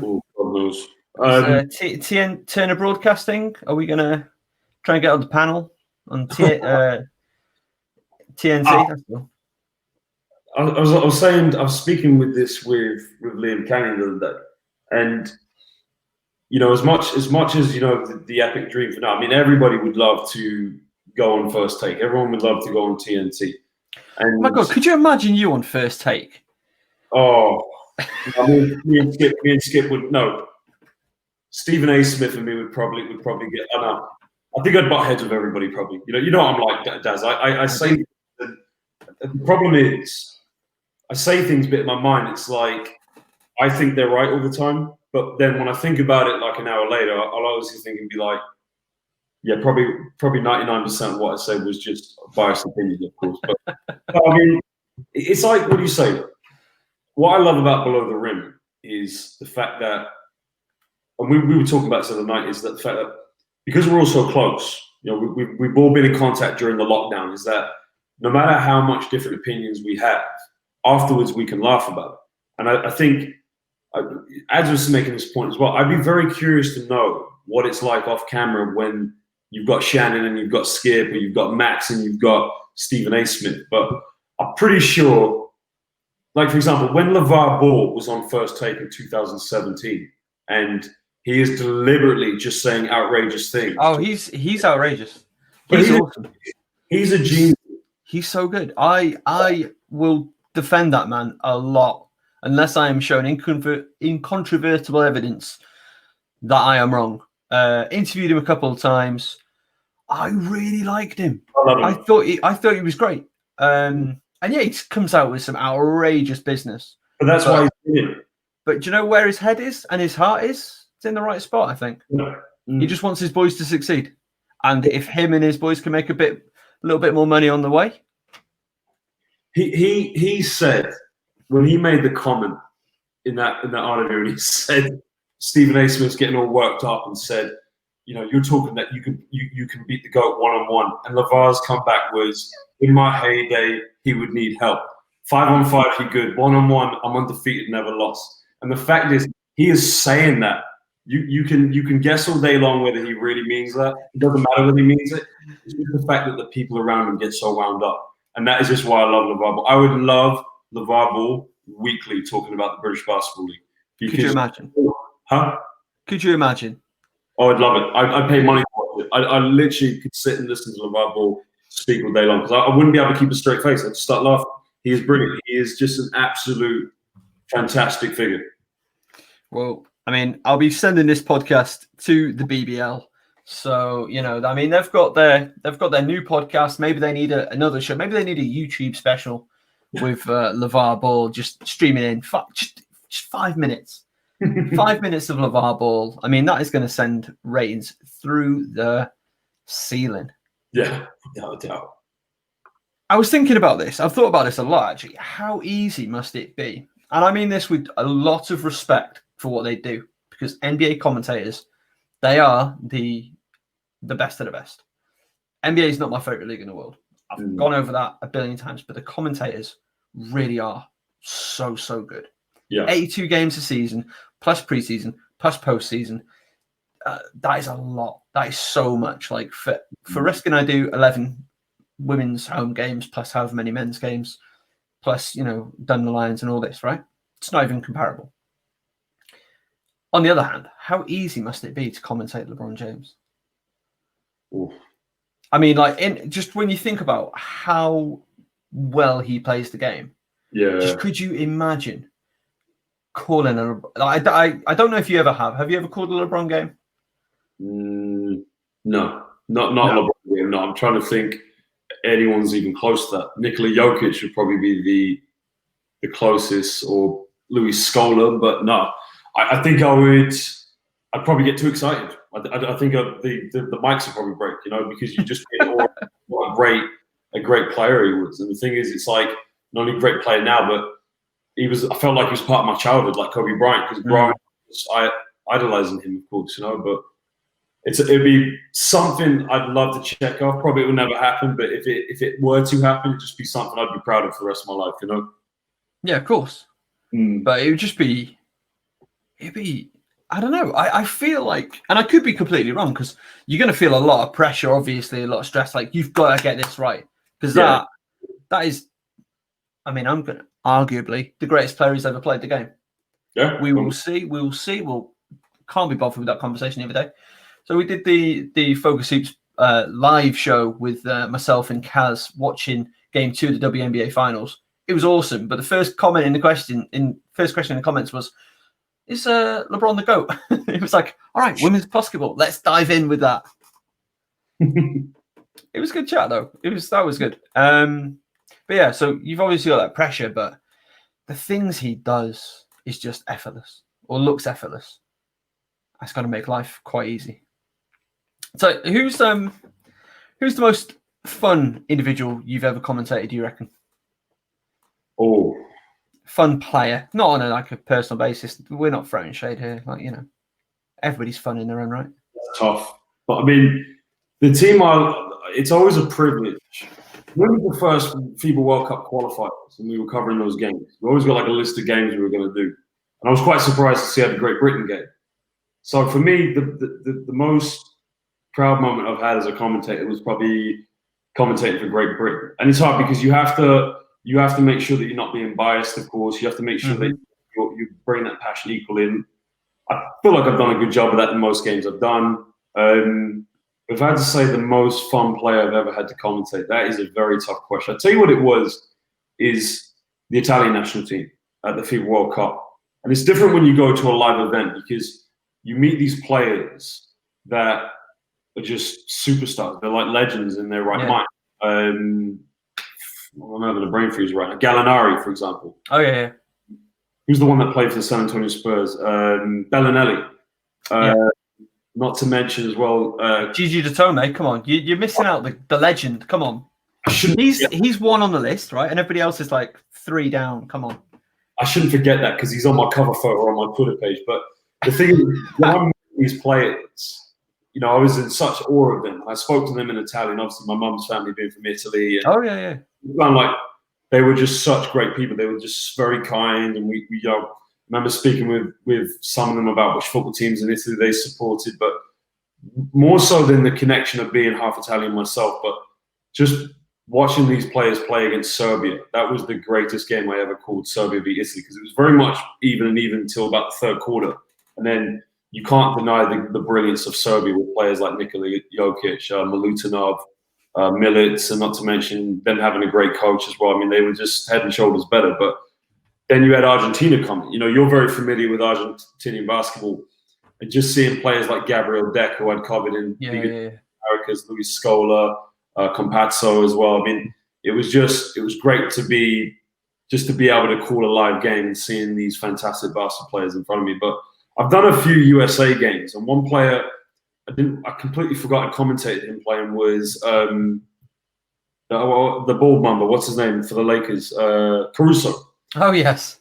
Oh, God knows. TN Turner Broadcasting. Are we gonna try and get on the panel on TNT? I was saying, I was speaking with Liam Canning the other day, and as much as the epic dream for now. I mean, everybody would love to go on First Take. Everyone would love to go on TNT. And oh my God, could you imagine you on First Take? Oh, me and Skip would no. Stephen A. Smith and me would probably get. I know. I think I'd butt heads with everybody. Probably. You know what I'm like, Daz. I say. The problem is, I say things a bit in my mind. It's like I think they're right all the time, but then when I think about it, like an hour later, I'll obviously think and be like, yeah, probably 99% of what I said was just biased opinion, of course. But I mean, it's like, what do you say? What I love about Below the Rim is the fact that, and we were talking about this the other night, is that the fact that because we're all so close, we've all been in contact during the lockdown, is that no matter how much different opinions we have, afterwards we can laugh about it. And I think, Ads was making this point as well, I'd be very curious to know what it's like off camera when you've got Shannon and you've got Skip, or you've got Max and you've got Stephen A. Smith. But I'm pretty sure, like, for example, when LeVar Ball was on First Take in 2017, and he is deliberately just saying outrageous things. Oh, he's outrageous. He's awesome. He's a genius. He's so good. I will defend that man a lot unless I am shown incontrovertible evidence that I am wrong. Interviewed him a couple of times. I really liked him. I thought he was great. And yeah, he just comes out with some outrageous business. But that's why he's in it. But do you know where his head is and his heart is? It's in the right spot, I think. He just wants his boys to succeed. And if him and his boys can make a little bit more money on the way. He said, when he made the comment in that interview, he said Stephen A. Smith's getting all worked up and said, you're talking that you can beat the GOAT one-on-one. And LeVar's comeback was, in my heyday, he would need help. 5-on-5, he good. 1-on-1, I'm undefeated, never lost. And the fact is, he is saying that. You can guess all day long whether he really means that. It doesn't matter whether he means it. It's just the fact that the people around him get so wound up. And that is just why I love LeVar Ball. I would love LeVar Ball weekly talking about the British Basketball League. Could you imagine? Huh? Could you imagine? Oh, I'd love it. I'd pay money for it. I literally could sit and listen to LeVar Ball speak all day long because I wouldn't be able to keep a straight face. I'd just start laughing. He is brilliant. He is just an absolute fantastic figure. Well, I mean, I'll be sending this podcast to the BBL. So, I mean, they've got their new podcast. Maybe they need another show. Maybe they need a YouTube special with LeVar Ball just streaming in. Just 5 minutes. 5 minutes of LeVar Ball. I mean, that is going to send ratings through the ceiling. Yeah, without a doubt. I was thinking about this. I've thought about this a lot, actually. How easy must it be? And I mean this with a lot of respect for what they do, because NBA commentators, they are the best of the best. NBA is not my favorite league in the world. I've gone over that a billion times, but the commentators really are so good. Yeah, 82 games a season, plus preseason, plus postseason. That is a lot. That is so much. Like for Risk and I do 11 women's home games plus however many men's games, plus done the Lions and all this, right? It's not even comparable. On the other hand, how easy must it be to commentate LeBron James? Oof. I mean, like, just when you think about how well he plays the game, just could you imagine calling I don't know if you ever have. Have you ever called a LeBron game? No, not LeBron game. No, I'm trying to think anyone's even close to that. Nikola Jokic would probably be the closest, or Luis Scola, but no. I think I'd probably get too excited. I think the mics will probably break, because you just get what a great player he was. And the thing is, it's like not only a great player now, but I felt like he was part of my childhood, like Kobe Bryant, because growing up, idolizing him, of course, but it'd be something I'd love to check off. Probably it will never happen, but if it were to happen, it'd just be something I'd be proud of for the rest of my life, Yeah, of course. But it would just be, I don't know. I feel like, and I could be completely wrong, because you're going to feel a lot of pressure, obviously, a lot of stress. Like, you've got to get this right. Because that is, I'm going to, arguably, the greatest player who's ever played the game. Yeah. We will see. We'll can't be bothered with that conversation the other day. So we did the Focus Hoops live show with myself and Kaz watching Game 2 of the WNBA Finals. It was awesome. But the first question in the comments was, is LeBron the GOAT? It was like, all right, women's basketball. Let's dive in with that. It was a good chat, though. That was good. But yeah, so you've obviously got that pressure, but the things he does is just effortless, or looks effortless. That's going to make life quite easy. So who's the most fun individual you've ever commentated, do you reckon? Oh. Fun player, not on a personal basis. We're not throwing shade here. Everybody's fun in their own right. That's tough. But the team it's always a privilege. When we were the first FIBA World Cup qualifiers and we were covering those games, we always got a list of games we were going to do. And I was quite surprised to see how the Great Britain game. So for me, the most proud moment I've had as a commentator was probably commentating for Great Britain. And it's hard because you have to make sure that you're not being biased, of course. You have to make sure that you bring that passion equally in. I feel like I've done a good job of that in most games I've done. If I had to say the most fun player I've ever had to commentate, that is a very tough question. I'll tell you what it is the Italian national team at the FIBA World Cup. And it's different when you go to a live event because you meet these players that are just superstars. They're like legends in their right mind. I'm having a brain freeze right now. Gallinari, for example. Oh, yeah. Who's the one that played for the San Antonio Spurs? Bellinelli. Not to mention as well... Gigi Datome, come on. You're missing out the legend. Come on. He's one on the list, right? And everybody else is like 3 down. Come on. I shouldn't forget that because he's on my cover photo on my Twitter page. But the thing is, when I met these players, I was in such awe of them. I spoke to them in Italian. Obviously, my mum's family being from Italy. And they were just such great people. They were just very kind. And we remember speaking with some of them about which football teams in Italy they supported, but more so than the connection of being half Italian myself, but just watching these players play against Serbia. That was the greatest game I ever called, Serbia v Italy, because it was very much even until about the third quarter. And then you can't deny the brilliance of Serbia with players like Nikola Jokic, Milutinov, Milic, and not to mention them having a great coach as well. They were just head and shoulders better. But then you had Argentina coming. You're very familiar with Argentinian basketball. And just seeing players like Gabriel Deck, who I'd covered in Americas, Luis Scola, Campazzo as well. It was great to be able to call a live game and seeing these fantastic basketball players in front of me. But I've done a few USA games, and one player I completely forgot I commentated him playing was the bald mamba. What's his name for the Lakers? Caruso. Oh yes.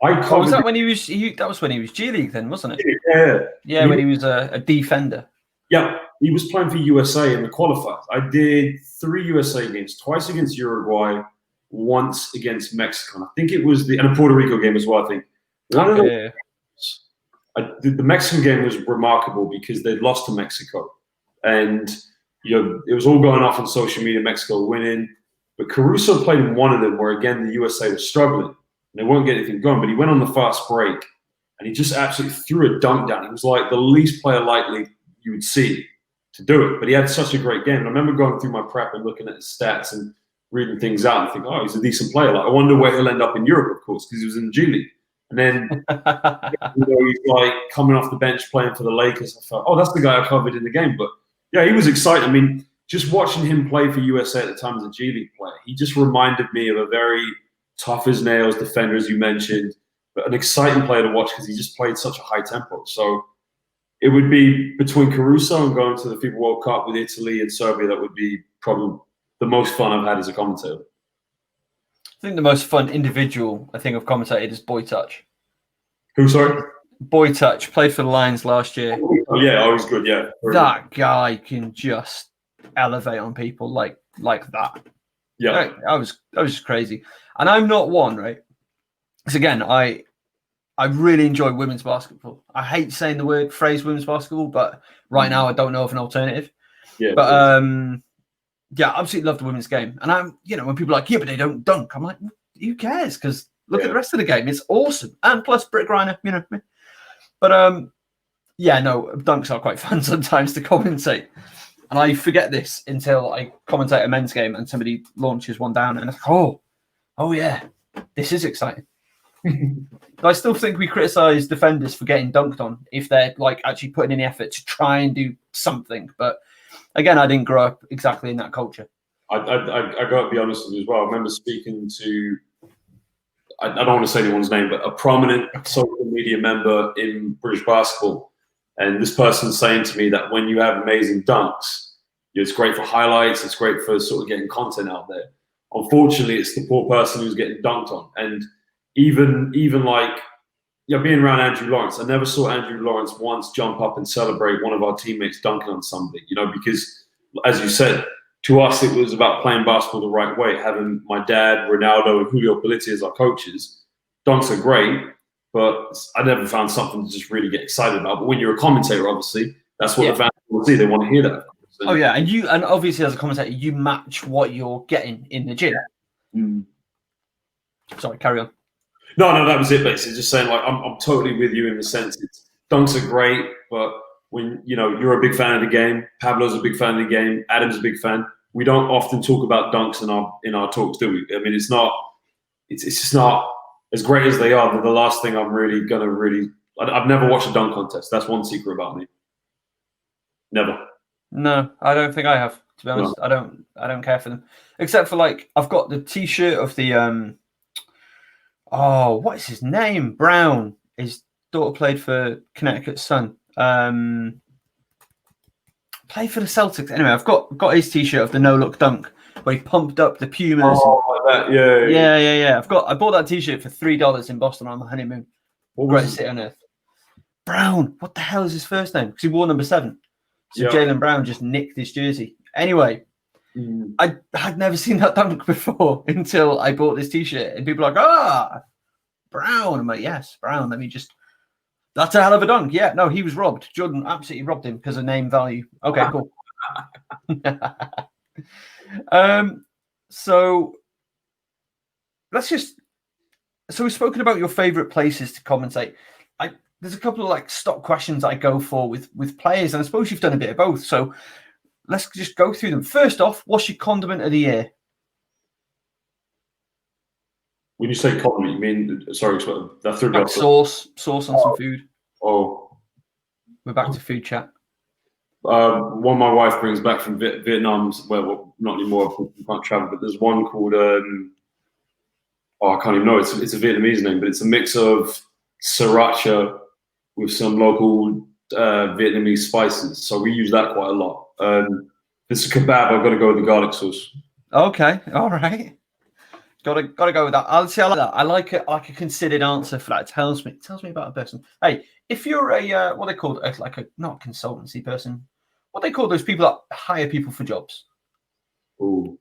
Was that when he was? That was when he was G League then, wasn't it? Yeah. When he was a defender. Yeah, he was playing for USA in the qualifiers. I did 3 USA games, twice against Uruguay, once against Mexico. And I think it was and a Puerto Rico game as well. I think the Mexican game was remarkable because they'd lost to Mexico, and it was all going off on social media. Mexico winning, but Caruso played in one of them where again the USA was struggling and they won't get anything going. But he went on the fast break and he just absolutely threw a dunk down. He was like the least player likely you would see to do it, but he had such a great game. And I remember going through my prep and looking at his stats and reading things out and thinking, oh, he's a decent player. Like, I wonder where he'll end up in Europe, of course, because he was in the G League. And then he's like coming off the bench playing for the Lakers. I thought, oh, that's the guy I covered in the game. But yeah, he was exciting. Just watching him play for USA at the time as a G League player, he just reminded me of a very tough as nails defender, as you mentioned, but an exciting player to watch because he just played such a high tempo. So it would be between Caruso and going to the FIBA World Cup with Italy and Serbia. That would be probably the most fun I've had as a commentator. I think the most fun individual I think I've commentated is Boy Touch. Who, sorry? Boy Touch, played for the Lions last year. Oh, yeah, always good, yeah. That guy can just elevate on people like that. Yeah. I was just crazy. And I'm not one, right? Because again, I really enjoy women's basketball. I hate saying the phrase women's basketball, but right now I don't know of an alternative. Yeah. But yeah, I absolutely love the women's game. And I'm, when people are like, yeah, but they don't dunk. I'm like, who cares? Because look at the rest of the game. It's awesome. And plus Britt Griner, But yeah, no, dunks are quite fun sometimes to commentate. And I forget this until I commentate a men's game and somebody launches one down and it's like, oh yeah, this is exciting. I still think we criticize defenders for getting dunked on if they're like actually putting in the effort to try and do something. But again, I didn't grow up exactly in that culture. I got to be honest with you as well. I remember speaking to, I don't want to say anyone's name, but a prominent social media member in British basketball. And this person's saying to me that when you have amazing dunks, it's great for highlights, it's great for sort of getting content out there. Unfortunately, it's the poor person who's getting dunked on. And even like, being around Andrew Lawrence, I never saw Andrew Lawrence once jump up and celebrate one of our teammates dunking on somebody, because as you said, to us, it was about playing basketball the right way. Having my dad, Ronaldo, and Julio Politi as our coaches, dunks are great, but I never found something to just really get excited about. But when you're a commentator, obviously, that's what the fans want to see. They want to hear that. Oh yeah, and obviously as a commentator, you match what you're getting in the gym. Sorry, carry on. No, that was it. Basically, just saying, like, I'm totally with you in the sense it's dunks are great, but when you're a big fan of the game, Pablo's a big fan of the game, Adam's a big fan. We don't often talk about dunks in our talks, do we? I mean, it's just not as great as they are. They're the last thing I'm really gonna I've never watched a dunk contest. That's one secret about me. Never. No, I don't think I have. To be honest, no. I don't care for them, except for like I've got the T-shirt of the what is his name? Brown. His daughter played for Connecticut Sun. Played for the Celtics. Anyway, I've got his T-shirt of the no look dunk where he pumped up the Pumas. Yeah. I bought that T-shirt for $3 in Boston on my honeymoon. Greatest city on earth. Brown. What the hell is his first name? Because he wore number 7. So Jaylen Brown just nicked his jersey. Anyway, I had never seen that dunk before until I bought this T-shirt, and people are like, Brown. I'm like, yes, Brown. That's a hell of a dunk. Yeah, no, he was robbed. Jordan absolutely robbed him because of name value. Okay, cool. So we've spoken about your favorite places to commentate. There's a couple of like stock questions I go for with players, and I suppose you've done a bit of both. So let's just go through them. First off, what's your condiment of the year? When you say condiment, you mean that's like sauce on some food. Oh, we're back to food chat. One my wife brings back from Vietnam. Well, not anymore. We can't travel, but there's one called I can't even know. It's a Vietnamese name, but it's a mix of sriracha with some local Vietnamese spices. So we use that quite a lot. If it's a kebab, I've got to go with the garlic sauce. Okay, all right. Gotta go with that. I like that. I like a considered answer for that. It tells me about a person. Hey, if you're a what they call not a consultancy person, what they call those people that hire people for jobs. Ooh.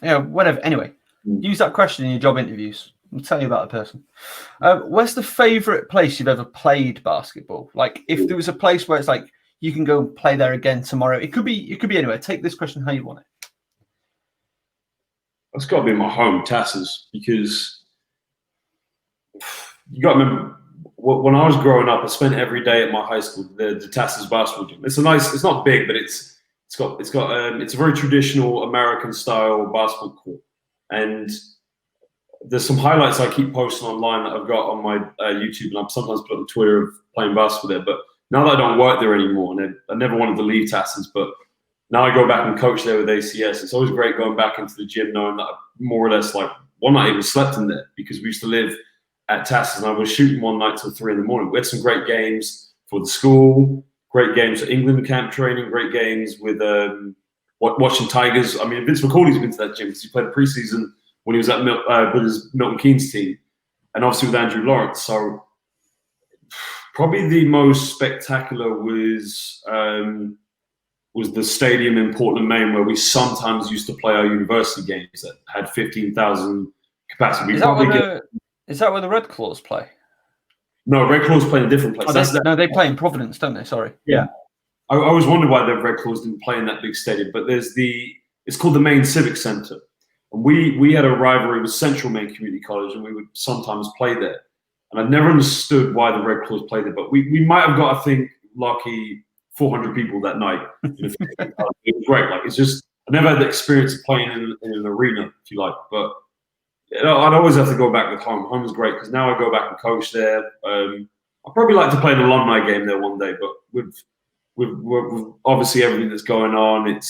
Yeah, whatever. Anyway, use that question in your job interviews. I'll tell you about the person. Where's the favorite place you've ever played basketball? Like, if there was a place where it's like you can go and play there again tomorrow. It could be anywhere. Take this question how you want it. It's got to be my home, Tasses, because you got to remember when I was growing up, I spent every day at my high school, the Tasses basketball gym. It's it's not big, but it's a very traditional American style basketball court, and there's some highlights I keep posting online that I've got on my YouTube, and I've sometimes put on Twitter of playing basketball there. But now that I don't work there anymore, and I never wanted to leave Tasses, but now I go back and coach there with ACS. It's always great going back into the gym knowing that I more or less one night even slept in there because we used to live at Tasses and I was shooting one night till 3 a.m. We had some great games for the school. Great games for England camp training. Great games with watching Tigers. I mean, Vince McCauley's been to that gym because he played preseason when he was at with his Milton Keynes team, and obviously with Andrew Lawrence. So probably the most spectacular was the stadium in Portland, Maine, where we sometimes used to play our university games that had 15,000 capacity. Is that where the Red Claws play? No, Red Claws play in a different place. They play in Providence, don't they? Sorry. Yeah. I always wondered why the Red Claws didn't play in that big stadium, but it's called the Maine Civic Center. And we had a rivalry with Central Maine Community College, and we would sometimes play there. And I never understood why the Red Claws played there, but we might have got, I think, lucky 400 people that night. It was great. Like, it's just, I never had the experience of playing in an arena, if you like, but I'd always have to go back with home. Home is great because now I go back and coach there. I'd probably like to play an alumni game there one day, but with obviously everything that's going on, it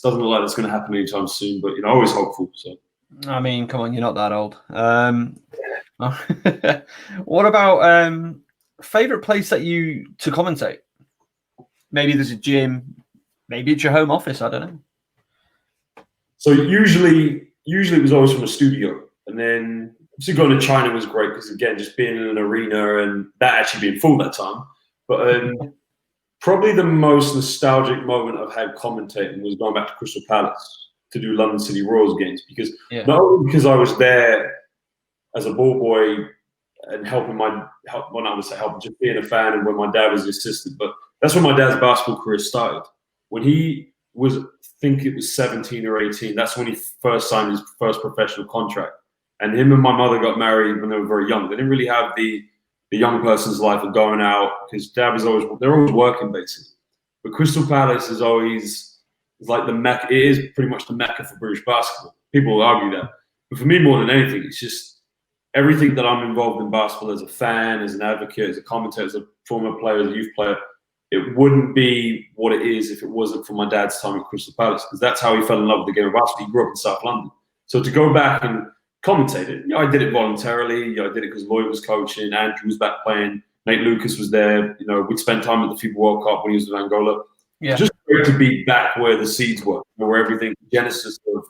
doesn't look like it's going to happen anytime soon. But always hopeful. So, I mean, come on, you're not that old. What about favorite place that you to commentate? Maybe there's a gym. Maybe it's your home office. I don't know. So usually it was always from a studio. And then obviously going to China was great because, again, just being in an arena and that actually being full that time. But probably the most nostalgic moment I've had commentating was going back to Crystal Palace to do London City Royals games because not only because I was there as a ball boy and helping just being a fan and when my dad was the assistant, but that's when my dad's basketball career started. When he was, I think it was 17 or 18, that's when he first signed his first professional contract. And him and my mother got married when they were very young. They didn't really have the young person's life of going out because dad was they're always working basically. But Crystal Palace is like the Mecca. It is pretty much the Mecca for British basketball. People will argue that. But for me, more than anything, it's just everything that I'm involved in basketball as a fan, as an advocate, as a commentator, as a former player, as a youth player. It wouldn't be what it is if it wasn't for my dad's time at Crystal Palace because that's how he fell in love with the game of basketball. He grew up in South London. So to go back and commentate it, I did it voluntarily. I did it because Lloyd was coaching, Andrew was back playing, Nate Lucas was there. We'd spent time at the FIBA World Cup when he was with Angola. Yeah. Just great to be back where the seeds were, where everything, the genesis of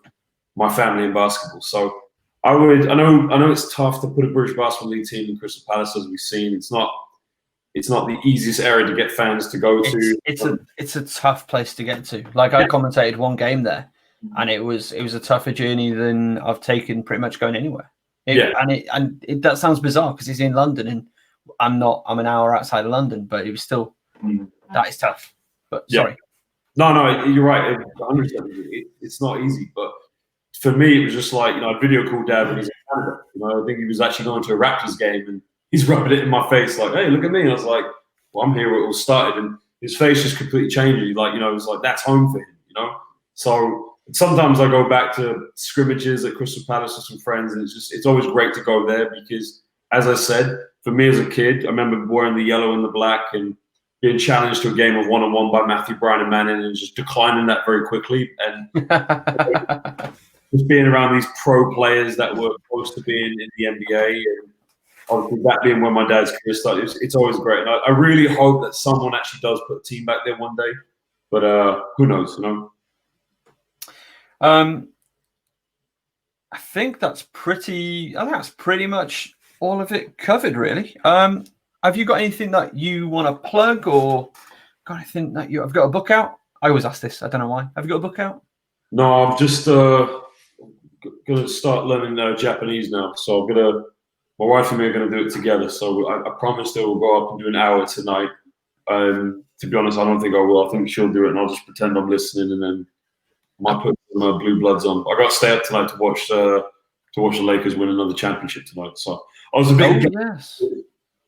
my family in basketball. So I know it's tough to put a British Basketball League team in Crystal Palace, as we've seen. It's not the easiest area to get fans to go to. It's a tough place to get to. Like I commentated one game there, and it was a tougher journey than I've taken pretty much going anywhere. That sounds bizarre because it's in London, and I'm an hour outside of London, but it was still that is tough. But sorry. No, you're right. 100%. It's not easy, but for me, it was just like I video called Dad when he's in Canada. I think he was actually going to a Raptors game and he's rubbing it in my face like, hey, look at me. And I was like, well, I'm here where it all started. And his face just completely changed. It was like, that's home for him, So sometimes I go back to scrimmages at Crystal Palace with some friends, and it's always great to go there because, as I said, for me as a kid, I remember wearing the yellow and the black and being challenged to a game of one-on-one by Matthew Bryan and Manning and just declining that very quickly. And just being around these pro players that were close to being in the NBA and obviously that being where my dad's career started, it's always great. And I really hope that someone actually does put a team back there one day. But who knows, I think that's pretty much all of it covered, really. Have you got anything that you want to plug or got anything that I've got a book out? I always ask this. I don't know why. Have you got a book out? No, I'm just going to start learning Japanese now. So my wife and me are going to do it together. So I promised her we'll go up and do an hour tonight. To be honest, I don't think I will. I think she'll do it, and I'll just pretend I'm listening, and then I might put some blue bloods on. I got to stay up tonight to watch the Lakers win another championship tonight. So I was a bit.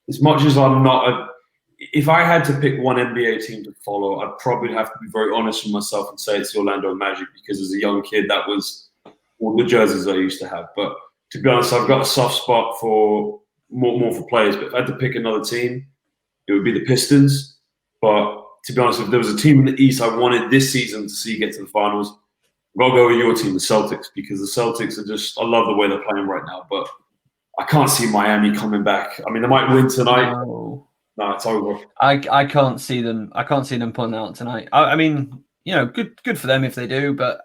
As much as I'm not, if I had to pick one NBA team to follow, I'd probably have to be very honest with myself and say it's the Orlando Magic because as a young kid, that was all the jerseys I used to have. But to be honest, I've got a soft spot for more for players. But if I had to pick another team, it would be the Pistons. But to be honest, if there was a team in the East I wanted this season to see get to the finals, I'll go with your team, the Celtics, because the Celtics are I love the way they're playing right now. But I can't see Miami coming back. I mean, they might win tonight. No. No, it's over. I can't see them. I can't see them pulling out tonight. I mean, good for them if they do. But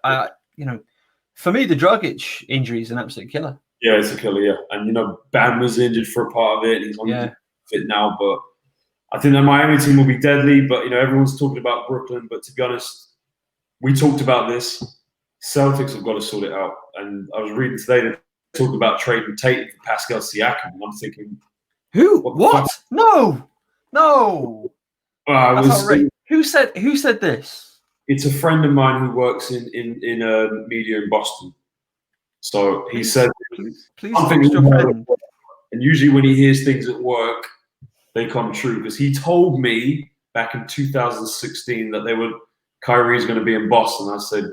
for me, the Dragic injury is an absolute killer. Yeah, it's a killer. Yeah, and Bam was injured for a part of it. And he's on fit now, but I think that Miami team will be deadly. But everyone's talking about Brooklyn. But to be honest, we talked about this. Celtics have got to sort it out. And I was reading today that they're talking about trading Tate for Pascal Siakam. And I'm thinking, who? What? No. That's outrageous. Who said this? It's a friend of mine who works in media in Boston. So he said, please text your friend. And usually when he hears things at work, they come true. Because he told me back in 2016 that Kyrie's going to be in Boston. I said,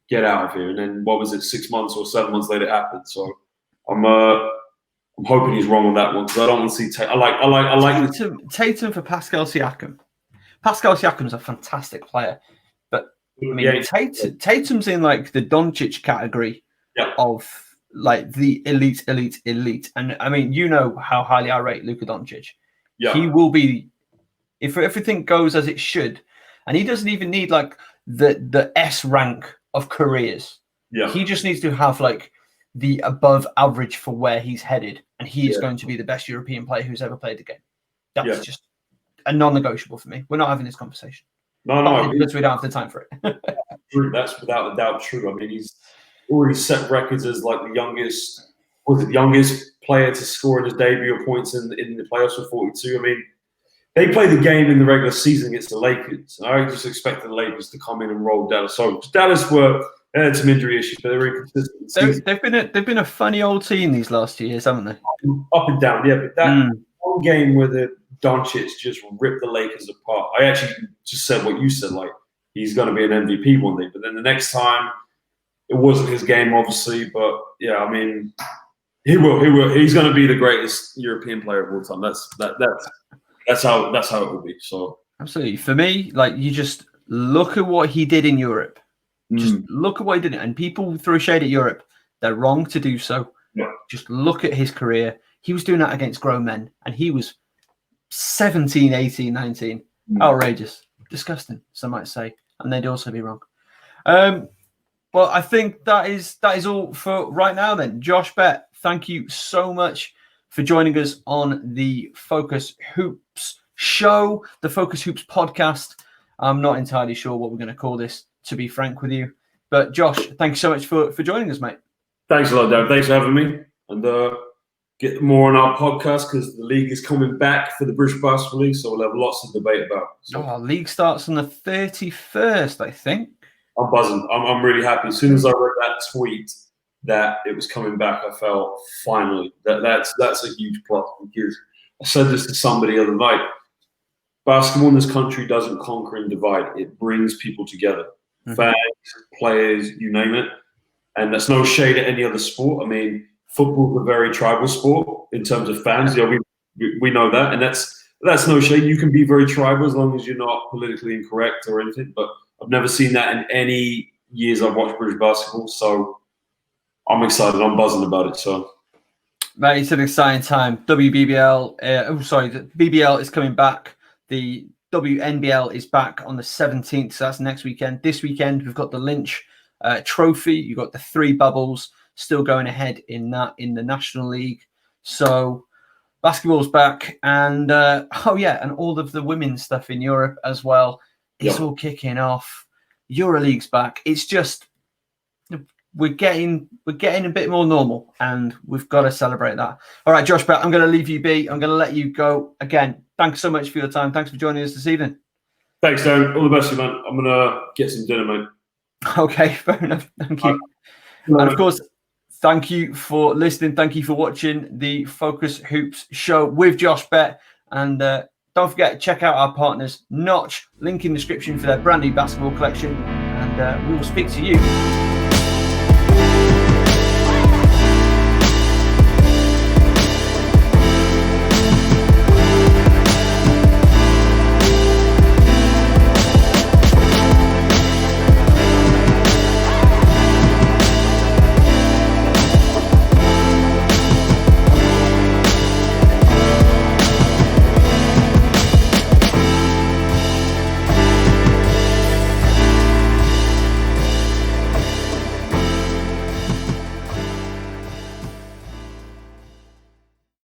get out of here. And then what was it, 6 months or 7 months later it happened. So I'm hoping he's wrong on that one because I don't want to see Tatum. I like Tatum for Pascal Siakam. Pascal Siakam's a fantastic player, but I mean Tatum's in like the Doncic category of like the elite. And I mean, how highly I rate Luka Doncic. Yeah. He will be, if everything goes as it should, and he doesn't even need like the S rank of careers. Yeah. He just needs to have like the above average for where he's headed, and he is going to be the best European player who's ever played the game. That's just a non-negotiable for me. We're not having this conversation. No, because we don't have the time for it. True, that's without a doubt true. I mean, he's already set records as like the youngest player to score in his debut of points in the playoffs with 42. I mean, they play the game in the regular season against the Lakers. I just expected the Lakers to come in and roll Dallas. So Dallas had some injury issues, but they were inconsistent. They've been a funny old team these last 2 years, haven't they? Up and down, yeah. But that one game where the Doncic just ripped the Lakers apart. I actually just said what you said, like he's going to be an MVP one day. But then the next time, it wasn't his game, obviously. But yeah, I mean, he will. He's going to be the greatest European player of all time. That's how it will be. So absolutely, for me, like you just look at what he did in Europe. Just look at what he did, and people throw shade at Europe. They're wrong to do so. Yeah. Just look at his career. He was doing that against grown men, and he was 17, 18, 19. Outrageous. Disgusting, some might say. And they'd also be wrong. Well, I think that is all for right now then. Josh Bett, thank you so much for joining us on the Focus Hoops show, the Focus Hoops podcast. I'm not entirely sure what we're going to call this, to be frank with you. But Josh, thanks so much for joining us, mate. Thanks a lot, Darren. Thanks for having me. And get more on our podcast because the league is coming back for the British Basketball League, so we'll have lots to debate about. So. Our league starts on the 31st, I think. I'm buzzing. I'm really happy. As soon as I read that tweet that it was coming back, I felt finally that's a huge plus because I said this to somebody the other night. Basketball in this country doesn't conquer and divide. It brings people together. Fans, players, you name it. And that's no shade at any other sport. I mean, football's a very tribal sport in terms of fans. Yeah, we know that. And that's no shade. You can be very tribal as long as you're not politically incorrect or anything. But I've never seen that in any years I've watched British basketball. So I'm excited. I'm buzzing about it. So, mate, it's an exciting time. WBBL, the BBL is coming back. The WNBL is back on the 17th. So that's next weekend. This weekend, we've got the Lynch Trophy. You've got the 3 bubbles still going ahead in the National League. So basketball's back. And, and all of the women's stuff in Europe as well. It's all kicking off. EuroLeague's back. It's just we're getting a bit more normal, and we've got to celebrate that. All right, Josh Bett, I'm going to leave you be. I'm going to let you go. Again, thanks so much for your time. Thanks for joining us this evening. Thanks, Darren. All the best, man. I'm going to get some dinner, mate. Okay, fair enough. Thank you. And of course, thank you for listening. Thank you for watching the Focus Hoops show with Josh Bett. And don't forget to check out our partners, Notch, link in the description for their brand new basketball collection. And we will speak to you